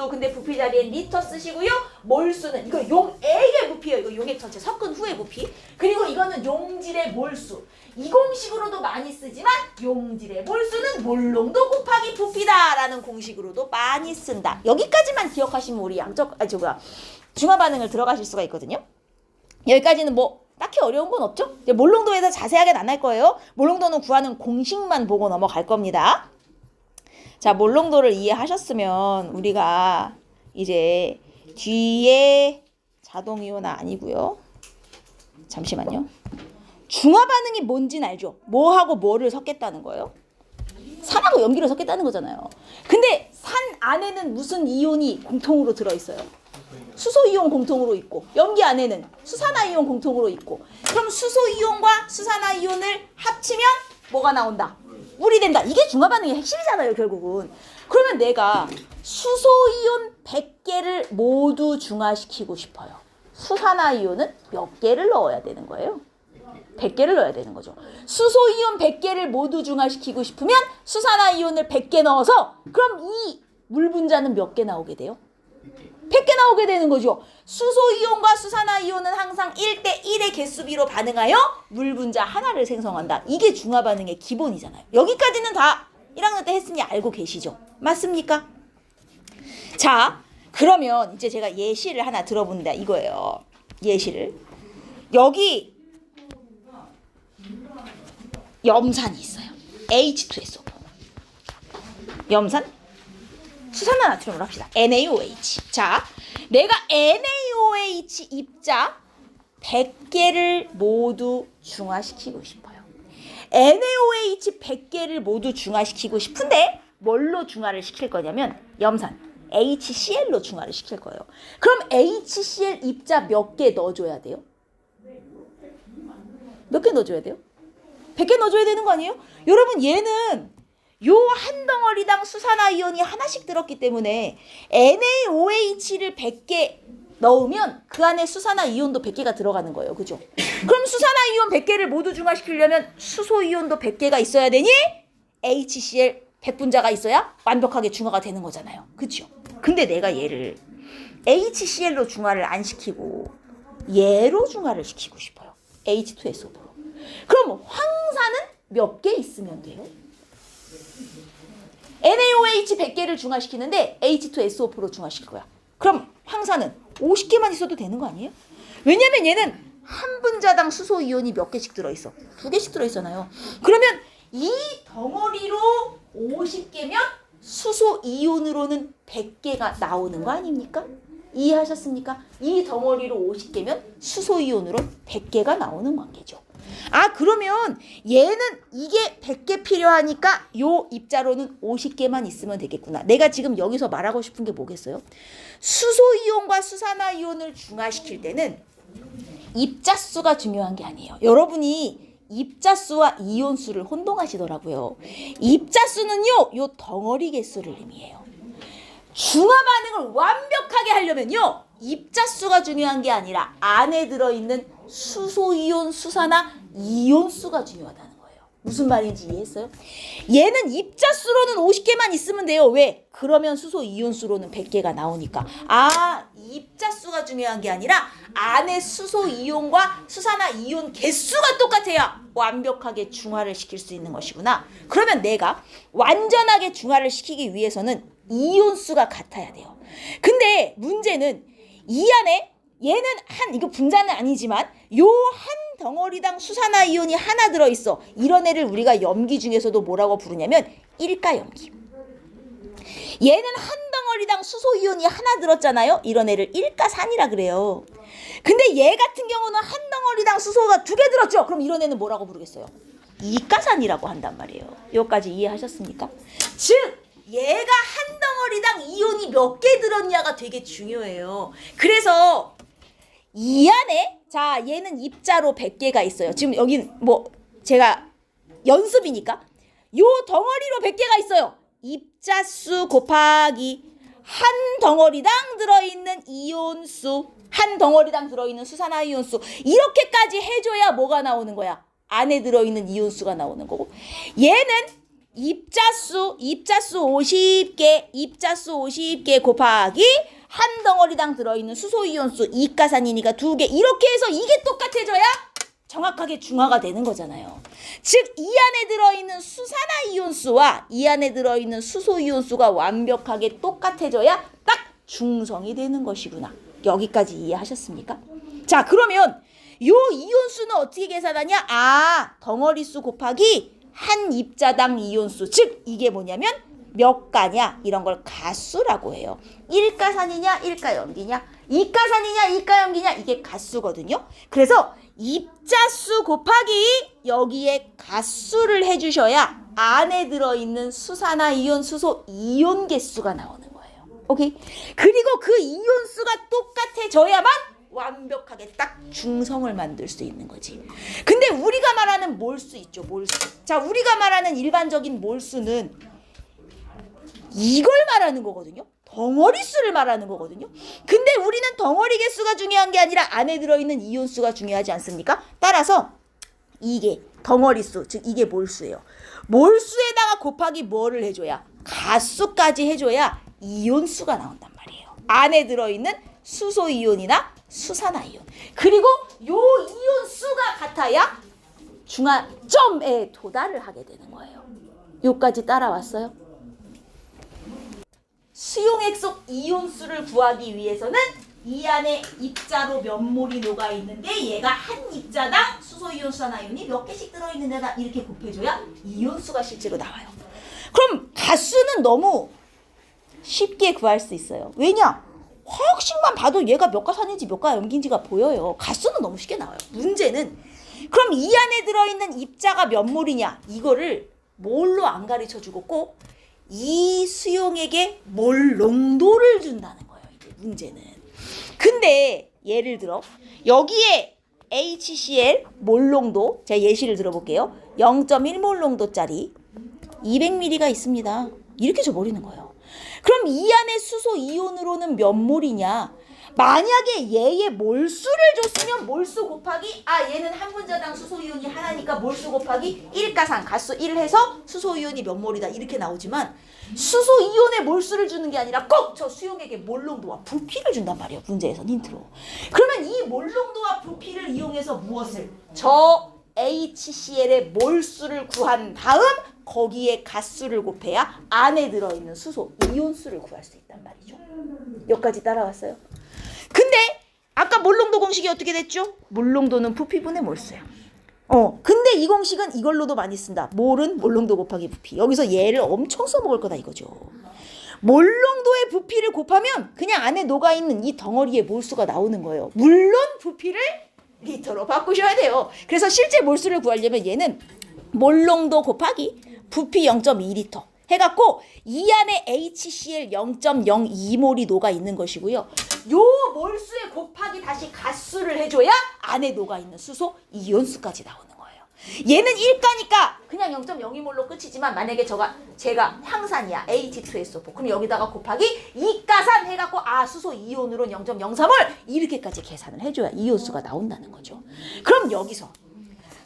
[SPEAKER 1] 근데 부피 자리엔 리터 쓰시고요. 몰수는 이거 용액의 부피예요. 이거 용액 전체 섞은 후의 부피. 그리고 이거는 용질의 몰수. 이 공식으로도 많이 쓰지만 용질의 몰수는 몰농도 곱하기 부피다라는 공식으로도 많이 쓴다. 여기까지만 기억하시면 우리 중화 반응을 들어가실 수가 있거든요. 여기까지는 뭐 딱히 어려운 건 없죠? 이제 몰농도에서 자세하게는 안 할 거예요. 몰농도는 구하는 공식만 보고 넘어갈 겁니다. 자, 몰농도를 이해하셨으면 우리가 이제 뒤에 자동이온 아니고요. 잠시만요. 중화 반응이 뭔지는 알죠? 뭐하고 뭐를 섞겠다는 거예요? 산하고 염기를 섞겠다는 거잖아요. 근데 산 안에는 무슨 이온이 공통으로 들어있어요? 수소 이온 공통으로 있고, 염기 안에는 수산화 이온 공통으로 있고, 그럼 수소 이온과 수산화 이온을 합치면 뭐가 나온다? 물이 된다. 이게 중화 반응의 핵심이잖아요, 결국은. 그러면 내가 수소 이온 100개를 모두 중화시키고 싶어요. 수산화 이온은 몇 개를 넣어야 되는 거예요? 100개를 넣어야 되는 거죠. 수소 이온 100개를 모두 중화시키고 싶으면 수산화 이온을 100개 넣어서 그럼 이 물 분자는 몇 개 나오게 돼요? 100개 나오게 되는 거죠. 수소 이온과 수산화 이온은 항상 1대1의 개수비로 반응하여 물 분자 하나를 생성한다. 이게 중화 반응의 기본이잖아요. 여기까지는 다 1학년 때 했으니 알고 계시죠? 맞습니까? 자, 그러면 이제 제가 예시를 하나 들어본다 이거예요. 예시를. 여기 염산이 있어요. H2SO4. 염산? 수산화 나트륨으로 합시다. NaOH. 자, 내가 NaOH 입자 100개를 모두 중화시키고 싶어요. NaOH 100개를 모두 중화시키고 싶은데 뭘로 중화를 시킬 거냐면 염산 HCl로 중화를 시킬 거예요. 그럼 HCl 입자 몇 개 넣어줘야 돼요? 몇 개 넣어줘야 돼요? 100개 넣어줘야 되는 거 아니에요? 여러분 얘는 요 한 덩어리당 수산화 이온이 하나씩 들었기 때문에 NaOH를 100개 넣으면 그 안에 수산화 이온도 100개가 들어가는 거예요. 그죠? 그럼 수산화 이온 100개를 모두 중화시키려면 수소 이온도 100개가 있어야 되니 HCl 100분자가 있어야 완벽하게 중화가 되는 거잖아요. 그죠? 근데 내가 얘를 HCl로 중화를 안 시키고 얘로 중화를 시키고 싶어요. H2SO4. 그럼 황산은 몇 개 있으면 돼요? NaOH 100개를 중화시키는데 H2SO4로 중화시킬 거야. 그럼 황산은 50개만 있어도 되는 거 아니에요? 왜냐면 얘는 한 분자당 수소 이온이 몇 개씩 들어있어? 2개씩 들어있잖아요. 그러면 이 덩어리로 50개면 수소 이온으로는 100개가 나오는 거 아닙니까? 이해하셨습니까? 이 덩어리로 50개면 수소 이온으로 100개가 나오는 관계죠. 아, 그러면 얘는 이게 100개 필요하니까 요 입자로는 50개만 있으면 되겠구나. 내가 지금 여기서 말하고 싶은 게 뭐겠어요? 수소이온과 수산화이온을 중화시킬 때는 입자수가 중요한 게 아니에요. 여러분이 입자수와 이온수를 혼동하시더라고요. 입자수는요, 요 덩어리 개수를 의미해요. 중화 반응을 완벽하게 하려면요, 입자수가 중요한 게 아니라 안에 들어있는 수소이온, 수산화, 이온수가 중요하다는 거예요. 무슨 말인지 이해했어요? 얘는 입자수로는 50개만 있으면 돼요. 왜? 그러면 수소이온수로는 100개가 나오니까. 아, 입자수가 중요한 게 아니라 안에 수소이온과 수산화 이온 개수가 똑같아야 완벽하게 중화를 시킬 수 있는 것이구나. 그러면 내가 완전하게 중화를 시키기 위해서는 이온수가 같아야 돼요. 근데 문제는 이 안에 얘는 이거 분자는 아니지만 요 한 덩어리당 수산화 이온이 하나 들어있어. 이런 애를 우리가 염기 중에서도 뭐라고 부르냐면 일가염기. 얘는 한 덩어리당 수소 이온이 하나 들었잖아요. 이런 애를 일가산이라 그래요. 근데 얘 같은 경우는 한 덩어리당 수소가 2개 들었죠. 그럼 이런 애는 뭐라고 부르겠어요? 이가산이라고 한단 말이에요. 여기까지 이해하셨습니까? 즉 얘가 한 덩어리당 이온이 몇 개 들었냐가 되게 중요해요. 그래서 이 안에 자 얘는 입자로 100개가 있어요. 지금 여긴 뭐 제가 연습이니까 요 덩어리로 100개가 있어요. 입자수 곱하기 한 덩어리당 들어있는 이온수, 한 덩어리당 들어있는 수산화 이온수, 이렇게까지 해줘야 뭐가 나오는 거야? 안에 들어있는 이온수가 나오는 거고, 얘는 입자수 50개 곱하기 한 덩어리당 들어있는 수소이온수 이가산이니까 2개, 이렇게 해서 이게 똑같아져야 정확하게 중화가 되는 거잖아요. 즉 이 안에 들어있는 수산화이온수와 이 안에 들어있는 수소이온수가 완벽하게 똑같아져야 딱 중성이 되는 것이구나. 여기까지 이해하셨습니까? 자, 그러면 요 이온수는 어떻게 계산하냐? 아, 덩어리수 곱하기 한 입자당 이온수, 즉 이게 뭐냐면 몇 가냐 이런 걸 가수라고 해요. 일가산이냐 일가염기냐 이가산이냐 이가염기냐 이게 가수거든요. 그래서 입자수 곱하기 여기에 가수를 해주셔야 안에 들어있는 수산화 이온 수소 이온 개수가 나오는 거예요. 오케이? 그리고 그 이온 수가 똑같아져야만 완벽하게 딱 중성을 만들 수 있는 거지. 근데 우리가 말하는 몰수 있죠, 몰수. 자, 우리가 말하는 일반적인 몰수는 이걸 말하는 거거든요. 덩어리 수를 말하는 거거든요. 근데 우리는 덩어리 개수가 중요한 게 아니라 안에 들어있는 이온 수가 중요하지 않습니까? 따라서 이게 덩어리 수, 즉 이게 몰수예요. 몰수에다가 곱하기 뭐를 해줘야? 가수까지 해줘야 이온 수가 나온단 말이에요. 안에 들어있는 수소 이온이나 수산화 이온. 그리고 요 이온 수가 같아야 중화점에 도달을 하게 되는 거예요. 요까지 따라왔어요? 수용액 속 이온수를 구하기 위해서는 이 안에 입자로 몇 몰이 녹아 있는데 얘가 한 입자당 수소이온, 수산화이온이 몇 개씩 들어있는 데다 이렇게 곱해줘야 이온수가 실제로 나와요. 그럼 가수는 너무 쉽게 구할 수 있어요. 왜냐? 화학식만 봐도 얘가 몇 가산인지 몇 가염기인지가 보여요. 가수는 너무 쉽게 나와요. 문제는 그럼 이 안에 들어있는 입자가 몇 몰이냐 이거를 몰로 안 가르쳐주고 꼭 이 수용액에 몰 농도를 준다는 거예요. 이게 문제는. 근데 예를 들어 여기에 HCl 몰 농도, 제가 예시를 들어볼게요. 0.1몰 농도짜리 200ml가 있습니다. 이렇게 줘버리는 거예요. 그럼 이 안에 수소 이온으로는 몇 몰이냐? 만약에 얘의 몰수를 줬으면 몰수 곱하기 얘는 한 분자당 수소 이온이 하나니까 몰수 곱하기 1가산 가수 1 해서 수소 이온이 몇 몰이다 이렇게 나오지만 수소 이온의 몰수를 주는 게 아니라 꼭 저 수용액의 몰 농도와 부피를 준단 말이에요. 문제에서 힌트로. 그러면 이 몰 농도와 부피를 이용해서 무엇을? 저 HCl의 몰수를 구한 다음 거기에 가수를 곱해야 안에 들어있는 수소 이온수를 구할 수 있단 말이죠. 여기까지 따라왔어요? 근데 아까 몰농도 공식이 어떻게 됐죠? 몰농도는 부피분의 몰수야. 근데 이 공식은 이걸로도 많이 쓴다. 몰은 몰농도 곱하기 부피. 여기서 얘를 엄청 써먹을 거다 이거죠. 몰농도의 부피를 곱하면 그냥 안에 녹아있는 이 덩어리의 몰수가 나오는 거예요. 물론 부피를 리터로 바꾸셔야 돼요. 그래서 실제 몰수를 구하려면 얘는 몰농도 곱하기 부피 0.2리터 해갖고 이 안에 HCl 0.02몰이 녹아 있는 것이고요. 요 몰수에 곱하기 다시 가수를 해줘야 안에 녹아 있는 수소 이온수까지 나오는 거예요. 얘는 1가니까 그냥 0.02몰로 끝이지만 만약에 제가 황산이야 H2SO4 그럼 여기다가 곱하기 2가산 해갖고 수소 이온으로는 0.03몰 이렇게까지 계산을 해줘야 이온수가 나온다는 거죠. 그럼 여기서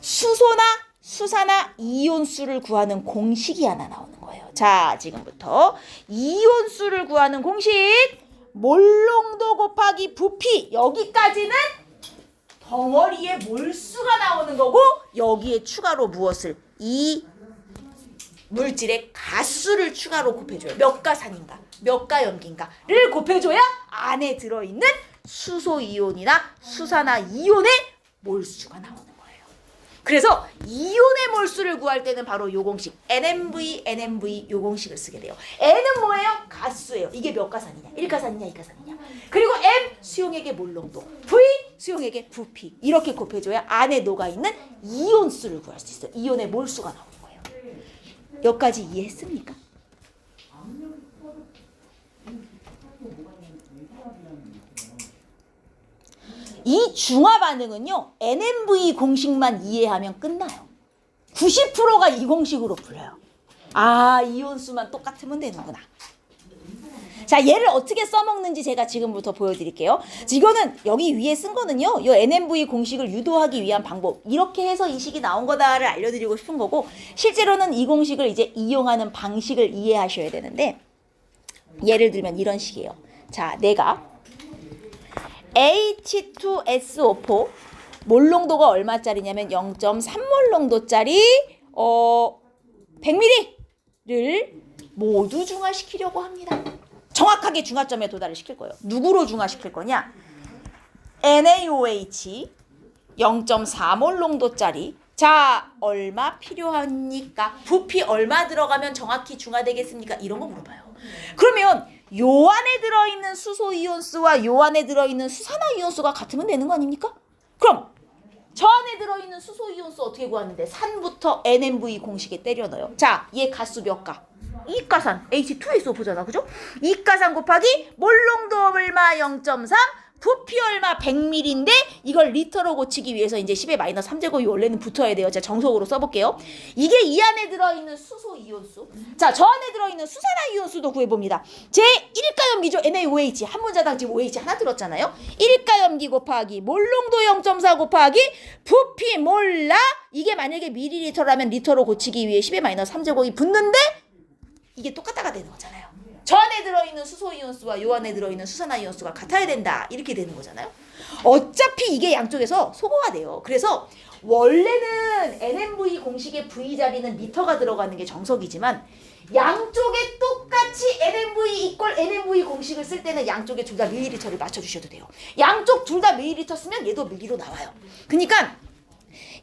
[SPEAKER 1] 수소나 수산화 이온수를 구하는 공식이 하나 나오는 거예요. 자, 지금부터 이온수를 구하는 공식 몰농도 곱하기 부피 여기까지는 덩어리에 몰수가 나오는 거고 여기에 추가로 무엇을? 이 물질의 가수를 추가로 곱해줘요. 몇 가산인가 몇 가염기인가를 곱해줘야 안에 들어있는 수소이온이나 수산화 이온의 몰수가 나오는 거예요. 그래서 이온의 몰수를 구할 때는 바로 요 공식 NMV 요 공식을 쓰게 돼요. N은 뭐예요? 가수예요. 이게 몇 가산이냐? 1가산이냐 2가산이냐. 그리고 M 수용액의 몰농도, V 수용액의 부피 이렇게 곱해줘야 안에 녹아있는 이온수를 구할 수 있어요. 이온의 몰수가 나오는 거예요. 여기까지 이해했습니까? 이 중화 반응은요. NMV 공식만 이해하면 끝나요. 90%가 이 공식으로 풀려요. 이온수만 똑같으면 되는구나. 자, 얘를 어떻게 써먹는지 제가 지금부터 보여드릴게요. 이거는 여기 위에 쓴 거는요. 이 NMV 공식을 유도하기 위한 방법. 이렇게 해서 이 식이 나온 거다를 알려드리고 싶은 거고 실제로는 이 공식을 이제 이용하는 방식을 이해하셔야 되는데 예를 들면 이런 식이에요. 자, 내가 H2SO4 몰농도가 얼마짜리냐면 0.3몰 농도짜리 100ml를 모두 중화시키려고 합니다. 정확하게 중화점에 도달을 시킬 거예요. 누구로 중화시킬 거냐? NaOH 0.4몰 농도짜리 자, 얼마 필요합니까? 부피 얼마 들어가면 정확히 중화되겠습니까? 이런 거 물어봐요. 그러면 요 안에 들어있는 수소 이온수와 요 안에 들어있는 수산화 이온수가 같으면 되는 거 아닙니까? 그럼 저 안에 들어있는 수소 이온수 어떻게 구하는데? 산부터 NMV 공식에 때려 넣어요. 자, 얘 가수 몇 가? 이가산 H2SO4잖아, 그죠? 이가산 곱하기 몰농도 얼마 0.3, 부피 얼마 100ml인데 이걸 리터로 고치기 위해서 이제 10의 마이너스 3제곱이 원래는 붙어야 돼요. 제가 정석으로 써볼게요. 이게 이 안에 들어있는 수소 이온수. 자, 저 안에 들어있는 수산화 이온수도 구해봅니다. 제 1가염기죠. NaOH. 한 문자당 지금 OH 하나 들었잖아요. 1가염기 곱하기 몰농도 0.4 곱하기 부피 몰라. 이게 만약에 밀리리터라면 리터로 고치기 위해 10의 마이너스 3제곱이 붙는데 이게 똑같다가 되는 거잖아요. 저 안에 들어있는 수소이온수와 요 안에 들어있는 수산화이온수가 같아야 된다. 이렇게 되는 거잖아요. 어차피 이게 양쪽에서 소거가 돼요. 그래서 원래는 NMV 공식의 V 자리는 리터가 들어가는 게 정석이지만 양쪽에 똑같이 NMV 이퀄 NMV 공식을 쓸 때는 양쪽에 둘 다 밀리리터를 맞춰주셔도 돼요. 양쪽 둘 다 밀리리터 쓰면 얘도 밀리로 나와요. 그러니까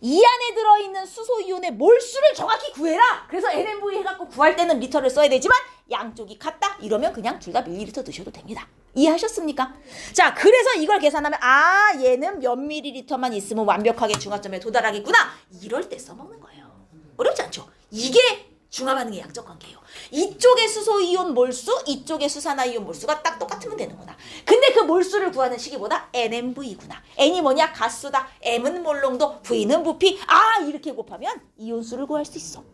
[SPEAKER 1] 이 안에 들어있는 수소이온의 몰수를 정확히 구해라. 그래서 NMV 해갖고 구할 때는 리터를 써야 되지만 양쪽이 같다. 이러면 그냥 둘 다 밀리리터 드셔도 됩니다. 이해하셨습니까? 자, 그래서 이걸 계산하면 아, 얘는 몇 밀리리터만 있으면 완벽하게 중화점에 도달하겠구나. 이럴 때 써먹는 거예요. 어렵지 않죠? 이게 중화 반응의 양적 관계예요. 이쪽의 수소이온 몰수, 이쪽의 수산화이온 몰수가 딱 똑같으면 되는구나. 근데 그 몰수를 구하는 식이 뭐다? NMV구나. N이 뭐냐? 가수다. M은 몰농도, V는 부피. 아, 이렇게 곱하면 이온수를 구할 수 있어.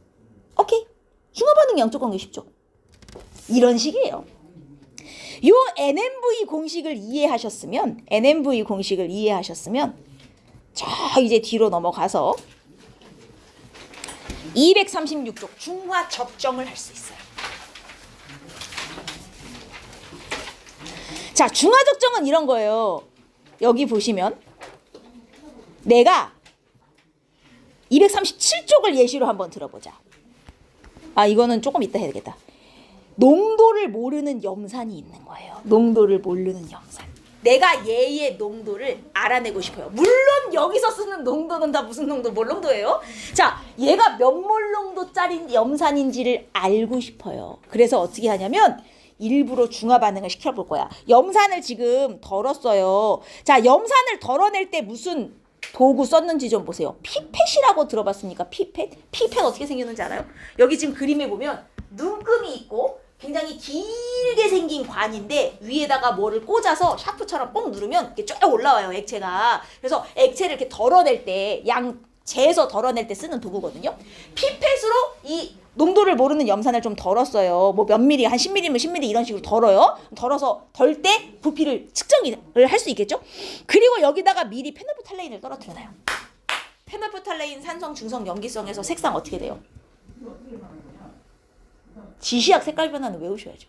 [SPEAKER 1] 오케이. 중화 반응 양적 관계 쉽죠? 이런 식이에요. 요 NMV 공식을 이해하셨으면 자, 이제 뒤로 넘어가서 236쪽 중화 적정을 할 수 있어요. 자, 중화 적정은 이런 거예요. 여기 보시면 내가 237쪽을 예시로 한번 들어보자. 아, 이거는 조금 이따 해야 되겠다. 농도를 모르는 염산이 있는 거예요. 농도를 모르는 염산. 내가 얘의 농도를 알아내고 싶어요. 물론 여기서 쓰는 농도는 다 무슨 농도? 몰농도예요. 자, 얘가 몇 몰농도짜리 염산인지를 알고 싶어요. 그래서 어떻게 하냐면 일부러 중화 반응을 시켜볼 거야. 염산을 지금 덜었어요. 자, 염산을 덜어낼 때 무슨 도구 썼는지 좀 보세요. 피펫이라고 들어봤습니까? 피펫? 피펫 어떻게 생겼는지 알아요? 여기 지금 그림에 보면 눈금이 있고 굉장히 길게 생긴 관인데 위에다가 뭐를 꽂아서 샤프처럼 뽕 누르면 이렇게 쭉 올라와요, 액체가. 그래서 액체를 이렇게 덜어낼 때, 재서 덜어낼 때 쓰는 도구거든요. 피펫으로 이 농도를 모르는 염산을 좀 덜었어요. 뭐 몇 미리, 한 10mm면 10mm 이런 식으로 덜어요. 덜어서 덜 때 부피를 측정을 할 수 있겠죠? 그리고 여기다가 미리 페놀프탈레인을 떨어뜨려놔요. 페놀프탈레인 산성, 중성, 염기성에서 색상 어떻게 돼요? 지시학 색깔 변화는 외우셔야죠.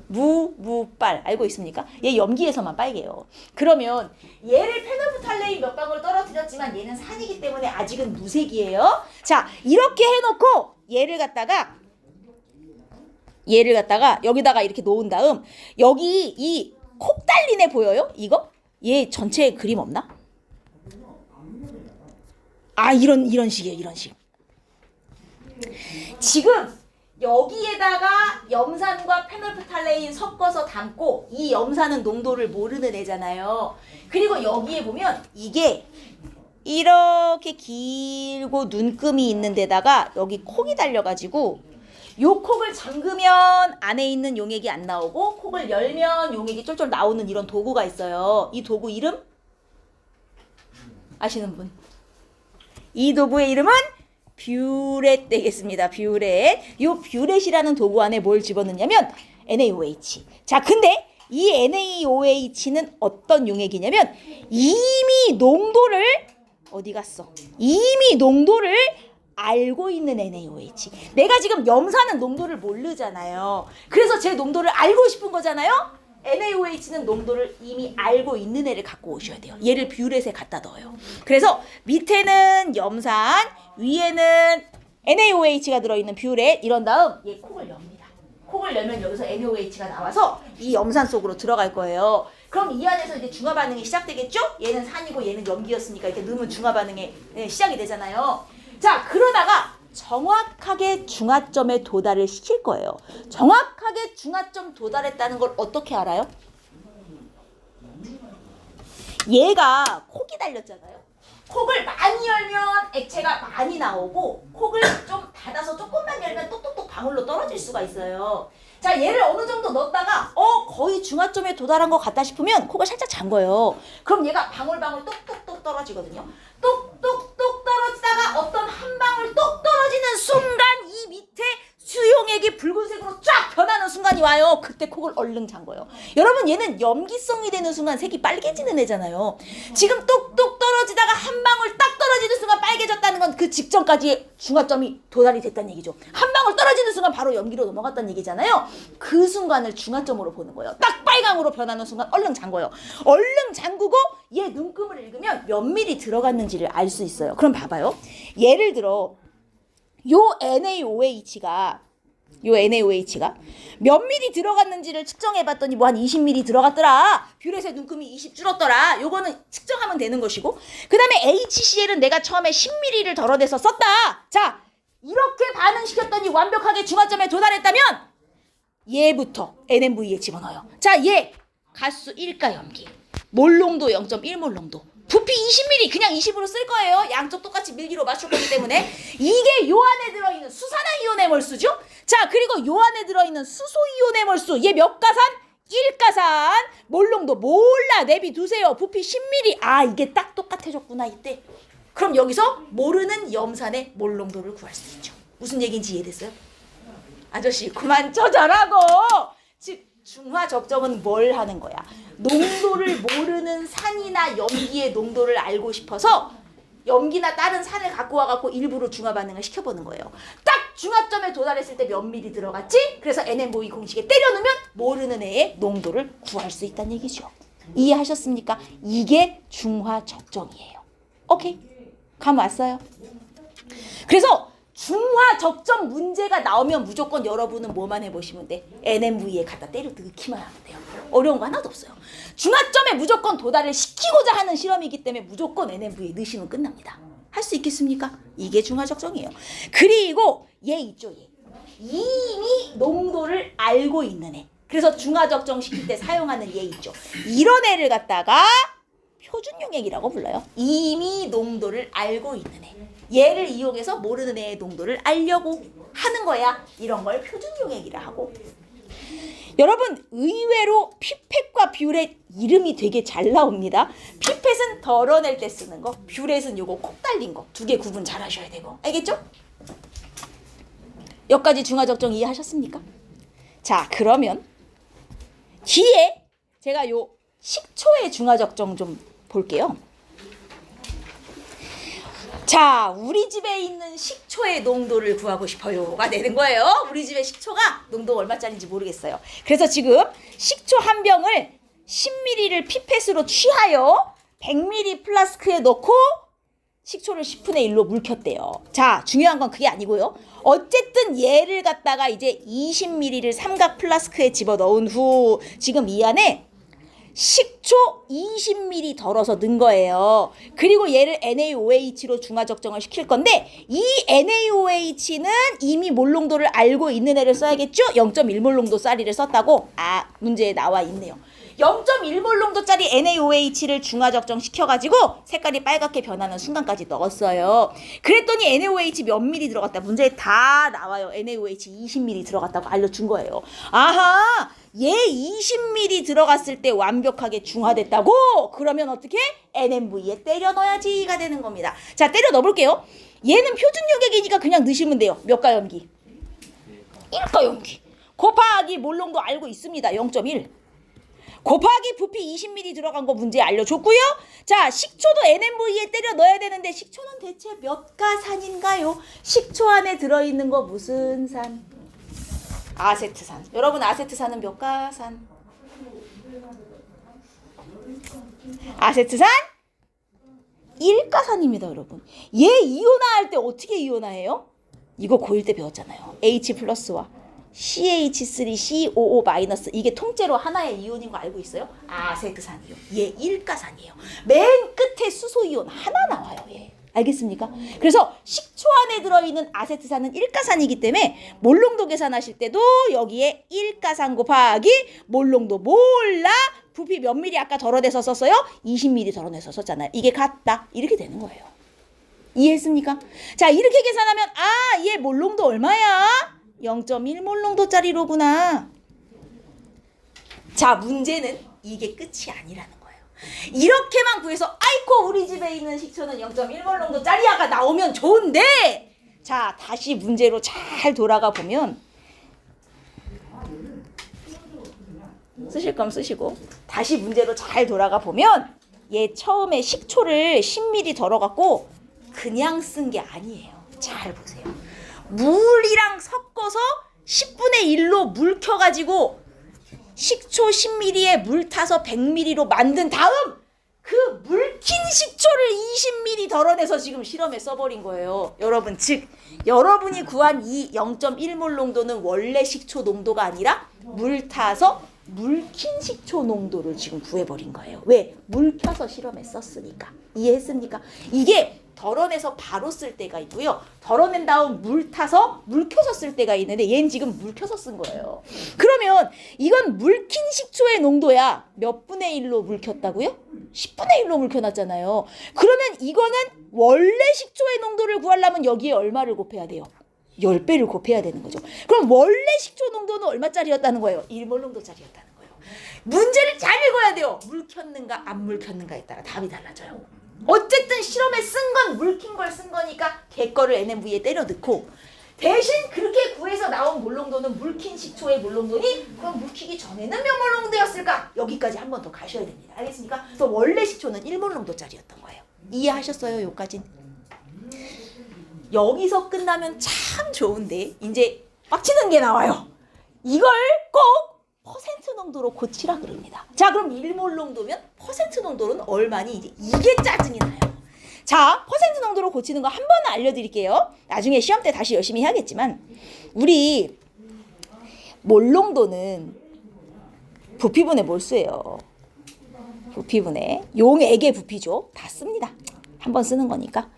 [SPEAKER 1] 무빨 알고 있습니까? 얘 염기에서만 빨개요. 그러면 얘를 페놀프탈레인 몇 방울 떨어뜨렸지만 얘는 산이기 때문에 아직은 무색이에요. 자, 이렇게 해놓고 얘를 갖다가 여기다가 이렇게 놓은 다음 여기 이 콕 달린 애 보여요? 이거? 얘 전체에 그림 없나? 아, 이런 식이에요. 이런 식. 지금 여기에다가 염산과 페놀프탈레인 섞어서 담고 이 염산은 농도를 모르는 애잖아요. 그리고 여기에 보면 이게 이렇게 길고 눈금이 있는 데다가 여기 콕이 달려가지고 요 콕을 잠그면 안에 있는 용액이 안 나오고 콕을 열면 용액이 쫄쫄 나오는 이런 도구가 있어요. 이 도구 이름 아시는 분? 이 도구의 이름은 뷰렛 되겠습니다. 뷰렛. 요 뷰렛이라는 도구 안에 뭘 집어넣냐면 NaOH. 자, 근데 이 NaOH는 어떤 용액이냐면 이미 농도를 어디 갔어? 이미 농도를 알고 있는 NaOH. 내가 지금 염산은 농도를 모르잖아요. 그래서 제 농도를 알고 싶은 거잖아요. NaOH는 농도를 이미 알고 있는 애를 갖고 오셔야 돼요. 얘를 뷰렛에 갖다 넣어요. 그래서 밑에는 염산, 위에는 NaOH가 들어있는 뷰렛. 이런 다음 얘 콕을 엽니다. 콕을 열면 여기서 NaOH가 나와서 이 염산 속으로 들어갈 거예요. 그럼 이 안에서 이제 중화 반응이 시작되겠죠? 얘는 산이고 얘는 염기였으니까 이렇게 넣으면 중화 반응이 시작이 되잖아요. 자, 그러다가 정확하게 중화점에 도달을 시킬 거예요. 정확하게 중화점 도달했다는 걸 어떻게 알아요? 얘가 콕이 달렸잖아요. 콕을 많이 열면 액체가 많이 나오고 콕을 좀 닫아서 조금만 열면 똑똑똑 방울로 떨어질 수가 있어요. 자, 얘를 어느 정도 넣었다가 거의 중화점에 도달한 것 같다 싶으면 콕을 살짝 잠궈요. 그럼 얘가 방울방울 똑똑똑 떨어지거든요. 똑똑똑 떨어지다가 어떤 한 방울 똑 떨어지는 순간 이 밑에 수용액이 붉은색으로 쫙 변하는 순간이 와요. 그때 콕을 얼른 잠궈요. 여러분, 얘는 염기성이 되는 순간 색이 빨개지는 애잖아요. 지금 똑똑 떨어지다가 한 방울 딱 떨어지는 순간 빨개졌다는 건 그 직전까지 중화점이 도달이 됐다는 얘기죠. 한 방울 떨어지는 순간 바로 염기로 넘어갔다는 얘기잖아요. 그 순간을 중화점으로 보는 거예요. 딱 빨강으로 변하는 순간 얼른 잠궈요. 얼른 잠그고 얘 눈금을 읽으면 몇 미리 들어갔는지를 알 수 있어요. 그럼 봐봐요. 예를 들어 요 NaOH가 몇 미리 들어갔는지를 측정해봤더니 뭐 한 20미리 들어갔더라. 뷰렛의 눈금이 20 줄었더라. 요거는 측정하면 되는 것이고, 그 다음에 HCl은 내가 처음에 10미리를 덜어내서 썼다. 자, 이렇게 반응시켰더니 완벽하게 중화점에 도달했다면 얘부터 NMV에 집어넣어요. 자, 얘 가수 1가 염기, 몰농도 0.1몰농도, 부피 20ml, 그냥 20으로 쓸 거예요. 양쪽 똑같이 밀기로 맞출 거기 때문에. 이게 요 안에 들어있는 수산화이온의 몰수죠. 자, 그리고 요 안에 들어있는 수소이온의 몰수. 얘 몇 가산? 1가산. 몰농도 몰라, 내비두세요. 부피 10ml. 아, 이게 딱 똑같아졌구나 이때. 그럼 여기서 모르는 염산의 몰농도를 구할 수 있죠. 무슨 얘기인지 이해됐어요? 아저씨 그만 쪼잔하고. 즉 중화 적정은 뭘 하는 거야? 농도를 모르는 산이나 염기의 농도를 알고 싶어서 염기나 다른 산을 갖고 와갖고 일부러 중화 반응을 시켜보는 거예요. 딱 중화점에 도달했을 때 몇 미리 들어갔지? 그래서 NMOE 공식에 때려놓으면 모르는 애의 농도를 구할 수 있다는 얘기죠. 이해하셨습니까? 이게 중화 적정이에요. 오케이? 감 왔어요? 그래서 중화 적정 문제가 나오면 무조건 여러분은 뭐만 해보시면 돼? NMV에 갖다 때려 넣기만 하면 돼요. 어려운 거 하나도 없어요. 중화점에 무조건 도달을 시키고자 하는 실험이기 때문에 무조건 NMV에 넣으시면 끝납니다. 할 수 있겠습니까? 이게 중화 적정이에요. 그리고 얘 있죠, 얘. 이미 농도를 알고 있는 애. 그래서 중화 적정 시킬 때 사용하는 얘 있죠. 이런 애를 갖다가 표준 용액이라고 불러요. 이미 농도를 알고 있는 애. 얘를 이용해서 모르는 애의 농도를 알려고 하는 거야. 이런 걸 표준 용액이라 하고. 여러분, 의외로 피펫과 뷰렛 이름이 되게 잘 나옵니다. 피펫은 덜어낼 때 쓰는 거, 뷰렛은 요거 콕 달린 거. 두 개 구분 잘 하셔야 되고. 알겠죠? 여기까지 중화 적정 이해하셨습니까? 자, 그러면 뒤에 제가 요 식초의 중화 적정 좀 볼게요. 자, 우리 집에 있는 식초의 농도를 구하고 싶어요가 되는 거예요. 우리 집에 식초가 농도가 얼마짜리인지 모르겠어요. 그래서 지금 식초 한 병을 10ml를 피펫으로 취하여 100ml 플라스크에 넣고 식초를 10분의 1로 물켰대요. 자, 중요한 건 그게 아니고요. 어쨌든 얘를 갖다가 이제 20ml를 삼각 플라스크에 집어넣은 후 지금 이 안에 식초 20ml 덜어서 넣은 거예요. 그리고 얘를 NaOH로 중화 적정을 시킬 건데 이 NaOH는 이미 몰농도를 알고 있는 애를 써야겠죠? 0.1몰농도 짜리를 썼다고 문제에 나와 있네요. 0.1몰농도짜리 NaOH를 중화 적정 시켜가지고 색깔이 빨갛게 변하는 순간까지 넣었어요. 그랬더니 NaOH 몇 미리 들어갔다. 문제에 다 나와요. NaOH 20ml 들어갔다고 알려준 거예요. 아하! 얘 20ml 들어갔을 때 완벽하게 중화됐다고? 그러면 어떻게? NMV에 때려 넣어야지가 되는 겁니다. 자, 때려 넣어볼게요. 얘는 표준 용액이니까 그냥 넣으시면 돼요. 몇 가 염기? 1가 염기. 곱하기 몰농도 알고 있습니다. 0.1. 곱하기 부피 20ml 들어간 거 문제 알려줬고요. 자, 식초도 NMV에 때려 넣어야 되는데 식초는 대체 몇 가산인가요? 식초 안에 들어있는 거 무슨 산? 아세트산. 여러분, 아세트산은 몇 가산? 아세트산 1가산입니다, 여러분. 얘 이온화 할 때 어떻게 이온화해요? 이거 고1 때 배웠잖아요. H+와 CH3COO- 이게 통째로 하나의 이온인 거 알고 있어요? 아세트산 이온. 얘 일가산이에요. 맨 끝에 수소 이온 하나 나와요. 얘. 알겠습니까? 그래서 식초 안에 들어있는 아세트산은 일가산이기 때문에 몰농도 계산하실 때도 여기에 일가산 곱하기 몰농도 몰라 부피 몇 미리 아까 덜어내서 썼어요? 20ml 덜어내서 썼잖아요. 이게 같다. 이렇게 되는 거예요. 이해했습니까? 자, 이렇게 계산하면 얘 몰농도 얼마야? 0.1몰농도짜리로구나. 자, 문제는 이게 끝이 아니라는 거예요. 이렇게만 구해서 아이고 우리 집에 있는 식초는 0.1몰농도짜리야가 나오면 좋은데, 자, 다시 문제로 잘 돌아가 보면, 쓰실 거면 쓰시고 다시 문제로 잘 돌아가 보면 얘 처음에 식초를 10ml 덜어갖고 그냥 쓴 게 아니에요. 잘 보세요. 물이랑 섞어서 10분의 1로 물 켜가지고 식초 10ml에 물 타서 100ml로 만든 다음 그 물킨 식초를 20ml 덜어내서 지금 실험에 써버린 거예요. 여러분, 즉 여러분이 구한 이 0.1몰 농도는 원래 식초 농도가 아니라 물 타서 물킨 식초 농도를 지금 구해버린 거예요. 왜? 물 켜서 실험에 썼으니까. 이해했습니까? 이게 덜어내서 바로 쓸 때가 있고요. 덜어낸 다음 물 타서 물 켜서 쓸 때가 있는데 얘는 지금 물 켜서 쓴 거예요. 그러면 이건 물킨 식초의 농도야. 몇 분의 1로 물 켰다고요? 10분의 1로 물 켜놨잖아요. 그러면 이거는 원래 식초의 농도를 구하려면 여기에 얼마를 곱해야 돼요? 10배를 곱해야 되는 거죠. 그럼 원래 식초 농도는 얼마짜리였다는 거예요? 1몰 농도짜리였다는 거예요. 문제를 잘 읽어야 돼요. 물 켰는가 안 물 켰는가에 따라 답이 달라져요. 어쨌든 실험에 쓴 건 물 킨 걸 쓴 거니까 걔 거를 NMV에 때려 넣고, 대신 그렇게 구해서 나온 몰농도는 물킨 식초의 몰농도니 그럼 물 키기 전에는 몇 몰농도였을까? 여기까지 한 번 더 가셔야 됩니다. 알겠습니까? 그래서 원래 식초는 1몰농도짜리였던 거예요. 이해하셨어요? 여기까지? 여기서 끝나면 참 좋은데 이제 빡치는 게 나와요. 이걸 꼭 퍼센트 농도로 고치라 그럽니다. 자, 그럼 1몰 농도면 퍼센트 농도는 얼마니? 이게 짜증이 나요. 자, 퍼센트 농도로 고치는 거 한 번 알려드릴게요. 나중에 시험 때 다시 열심히 해야겠지만, 우리 몰 농도는 부피분의 몰수예요. 부피분의 용액의 부피죠. 다 씁니다. 한 번 쓰는 거니까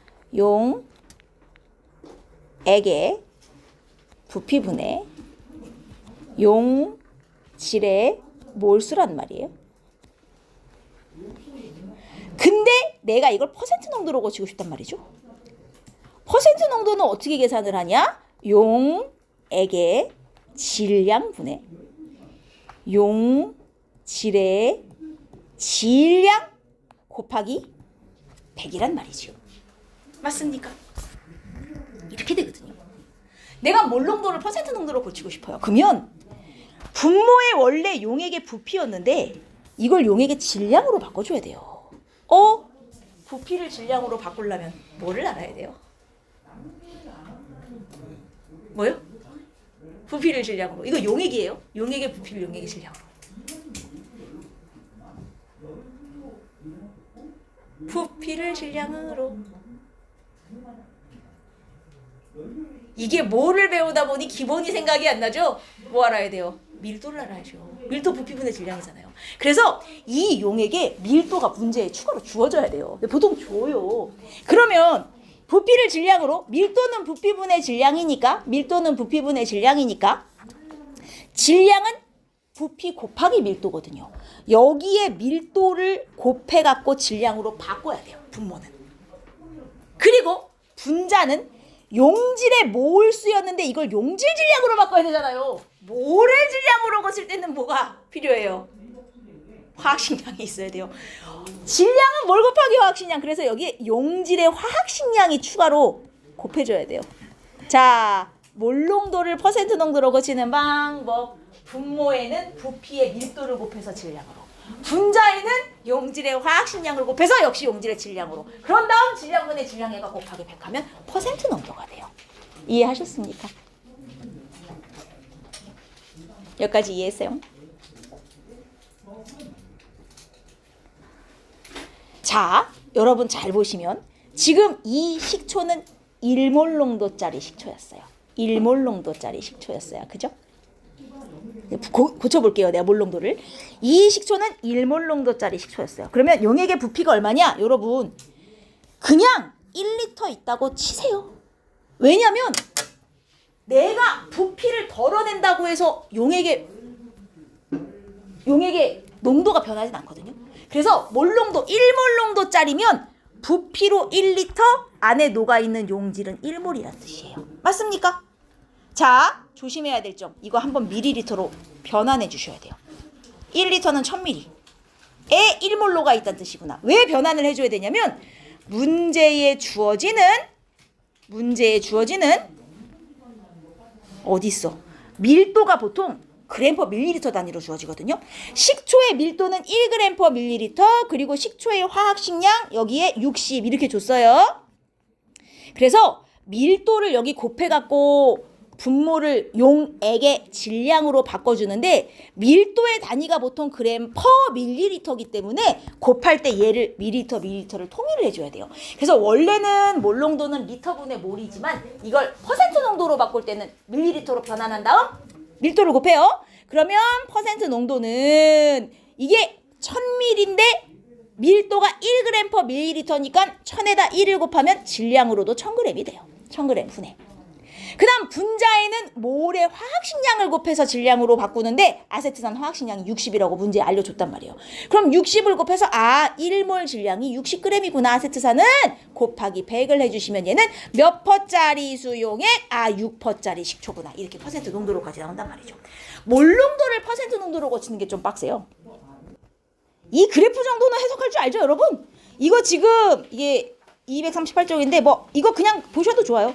[SPEAKER 1] 용액의 부피분의 용질의 몰수란 말이에요. 근데 내가 이걸 퍼센트 농도로 고치고 싶단 말이죠. 퍼센트 농도는 어떻게 계산을 하냐? 용액의 질량분의 용질의 질량 곱하기 100이란 말이죠. 맞습니까? 이렇게 되거든요. 내가 몰 농도를 퍼센트 농도로 고치고 싶어요. 그러면 분모의 원래 용액의 부피였는데 이걸 용액의 질량으로 바꿔줘야 돼요. 부피를 질량으로 바꾸려면 뭐를 알아야 돼요? 뭐요? 부피를 질량으로. 이거 용액이에요. 용액의 부피를 용액의 질량으로. 부피를 질량으로. 이게 뭐를 배우다 보니 기본이 생각이 안 나죠? 뭐 알아야 돼요? 밀도를 알아야죠. 밀도 부피분의 질량이잖아요. 그래서 이 용액의 밀도가 문제에 추가로 주어져야 돼요. 보통 줘요. 그러면 부피를 질량으로, 밀도는 부피분의 질량이니까, 질량은 부피 곱하기 밀도거든요. 여기에 밀도를 곱해갖고 질량으로 바꿔야 돼요. 분모는. 그리고 분자는 용질의 몰수였는데 이걸 용질 질량으로 바꿔야 되잖아요. 몰의 질량으로 고칠 때는 뭐가 필요해요? 화학식량이 있어야 돼요. 질량은 몰 곱하기 화학식량. 그래서 여기 용질의 화학식량이 추가로 곱해줘야 돼요. 자, 몰 농도를 퍼센트 농도로 고치는 방법. 분모에는 부피의 밀도를 곱해서 질량으로, 분자에는 용질의 화학식량을 곱해서 역시 용질의 질량으로, 그런 다음 질량분의 질량에가 곱하기 100 하면 퍼센트 농도가 돼요. 이해하셨습니까? 여기까지 이해했어요? 자, 여러분 잘 보시면 지금 이 식초는 1몰 농도짜리 식초였어요. 1몰 농도짜리 식초였어요. 그죠? 고쳐볼게요. 내가 몰농도를. 이 식초는 1몰농도짜리 식초였어요. 그러면 용액의 부피가 얼마냐? 여러분 그냥 1리터 있다고 치세요. 왜냐면 내가 부피를 덜어낸다고 해서 용액의 농도가 변하진 않거든요. 그래서 몰농도 1몰농도짜리면 부피로 1리터 안에 녹아있는 용질은 1몰이라는 뜻이에요. 맞습니까? 자, 조심해야 될 점. 이거 한번 밀리리터로 변환해 주셔야 돼요. 1리터는 1000ml에 1몰로가 있다는 뜻이구나. 왜 변환을 해줘야 되냐면 문제에 주어지는 어디 있어? 밀도가 보통 그램/퍼 밀리리터 단위로 주어지거든요. 식초의 밀도는 1g/ml 그리고 식초의 화학식량 여기에 60 이렇게 줬어요. 그래서 밀도를 여기 곱해갖고 분모를 용액의 질량으로 바꿔주는데 밀도의 단위가 보통 g/ml이기 때문에 곱할 때 얘를 밀리터를 통일을 해줘야 돼요. 그래서 원래는 몰농도는 리터분의 몰이지만 이걸 퍼센트 농도로 바꿀 때는 밀리리터로 변환한 다음 밀도를 곱해요. 그러면 퍼센트 농도는 이게 1000ml인데 밀도가 1g/ml니까 1000에다 1을 곱하면 질량으로도 1000g이 돼요. 1000g 분해. 그 다음 분자에는 몰의 화학식량을 곱해서 질량으로 바꾸는데 아세트산 화학식량이 60이라고 문제에 알려줬단 말이에요. 그럼 60을 곱해서 1몰 질량이 60g이구나 아세트산은 곱하기 100을 해주시면 얘는 몇 퍼짜리 수용액? 6퍼짜리 식초구나. 이렇게 퍼센트 농도로까지 나온단 말이죠. 몰농도를 퍼센트 농도로 고치는 게 좀 빡세요. 이 그래프 정도는 해석할 줄 알죠 여러분? 이거 지금 이게 238쪽인데 뭐 이거 그냥 보셔도 좋아요.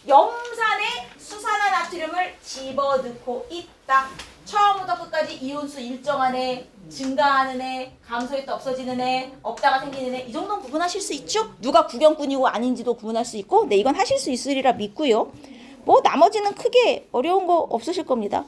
[SPEAKER 1] 염산에 수산화나트륨을 집어넣고 있다. 처음부터 끝까지 이온수 일정한 애, 증가하는 애, 감소했다 없어지는 애, 없다가 생기는 애, 이 정도는 구분하실 수 있죠? 누가 구경꾼이고 아닌지도 구분할 수 있고, 네, 이건 하실 수 있으리라 믿고요. 뭐 나머지는 크게 어려운 거 없으실 겁니다.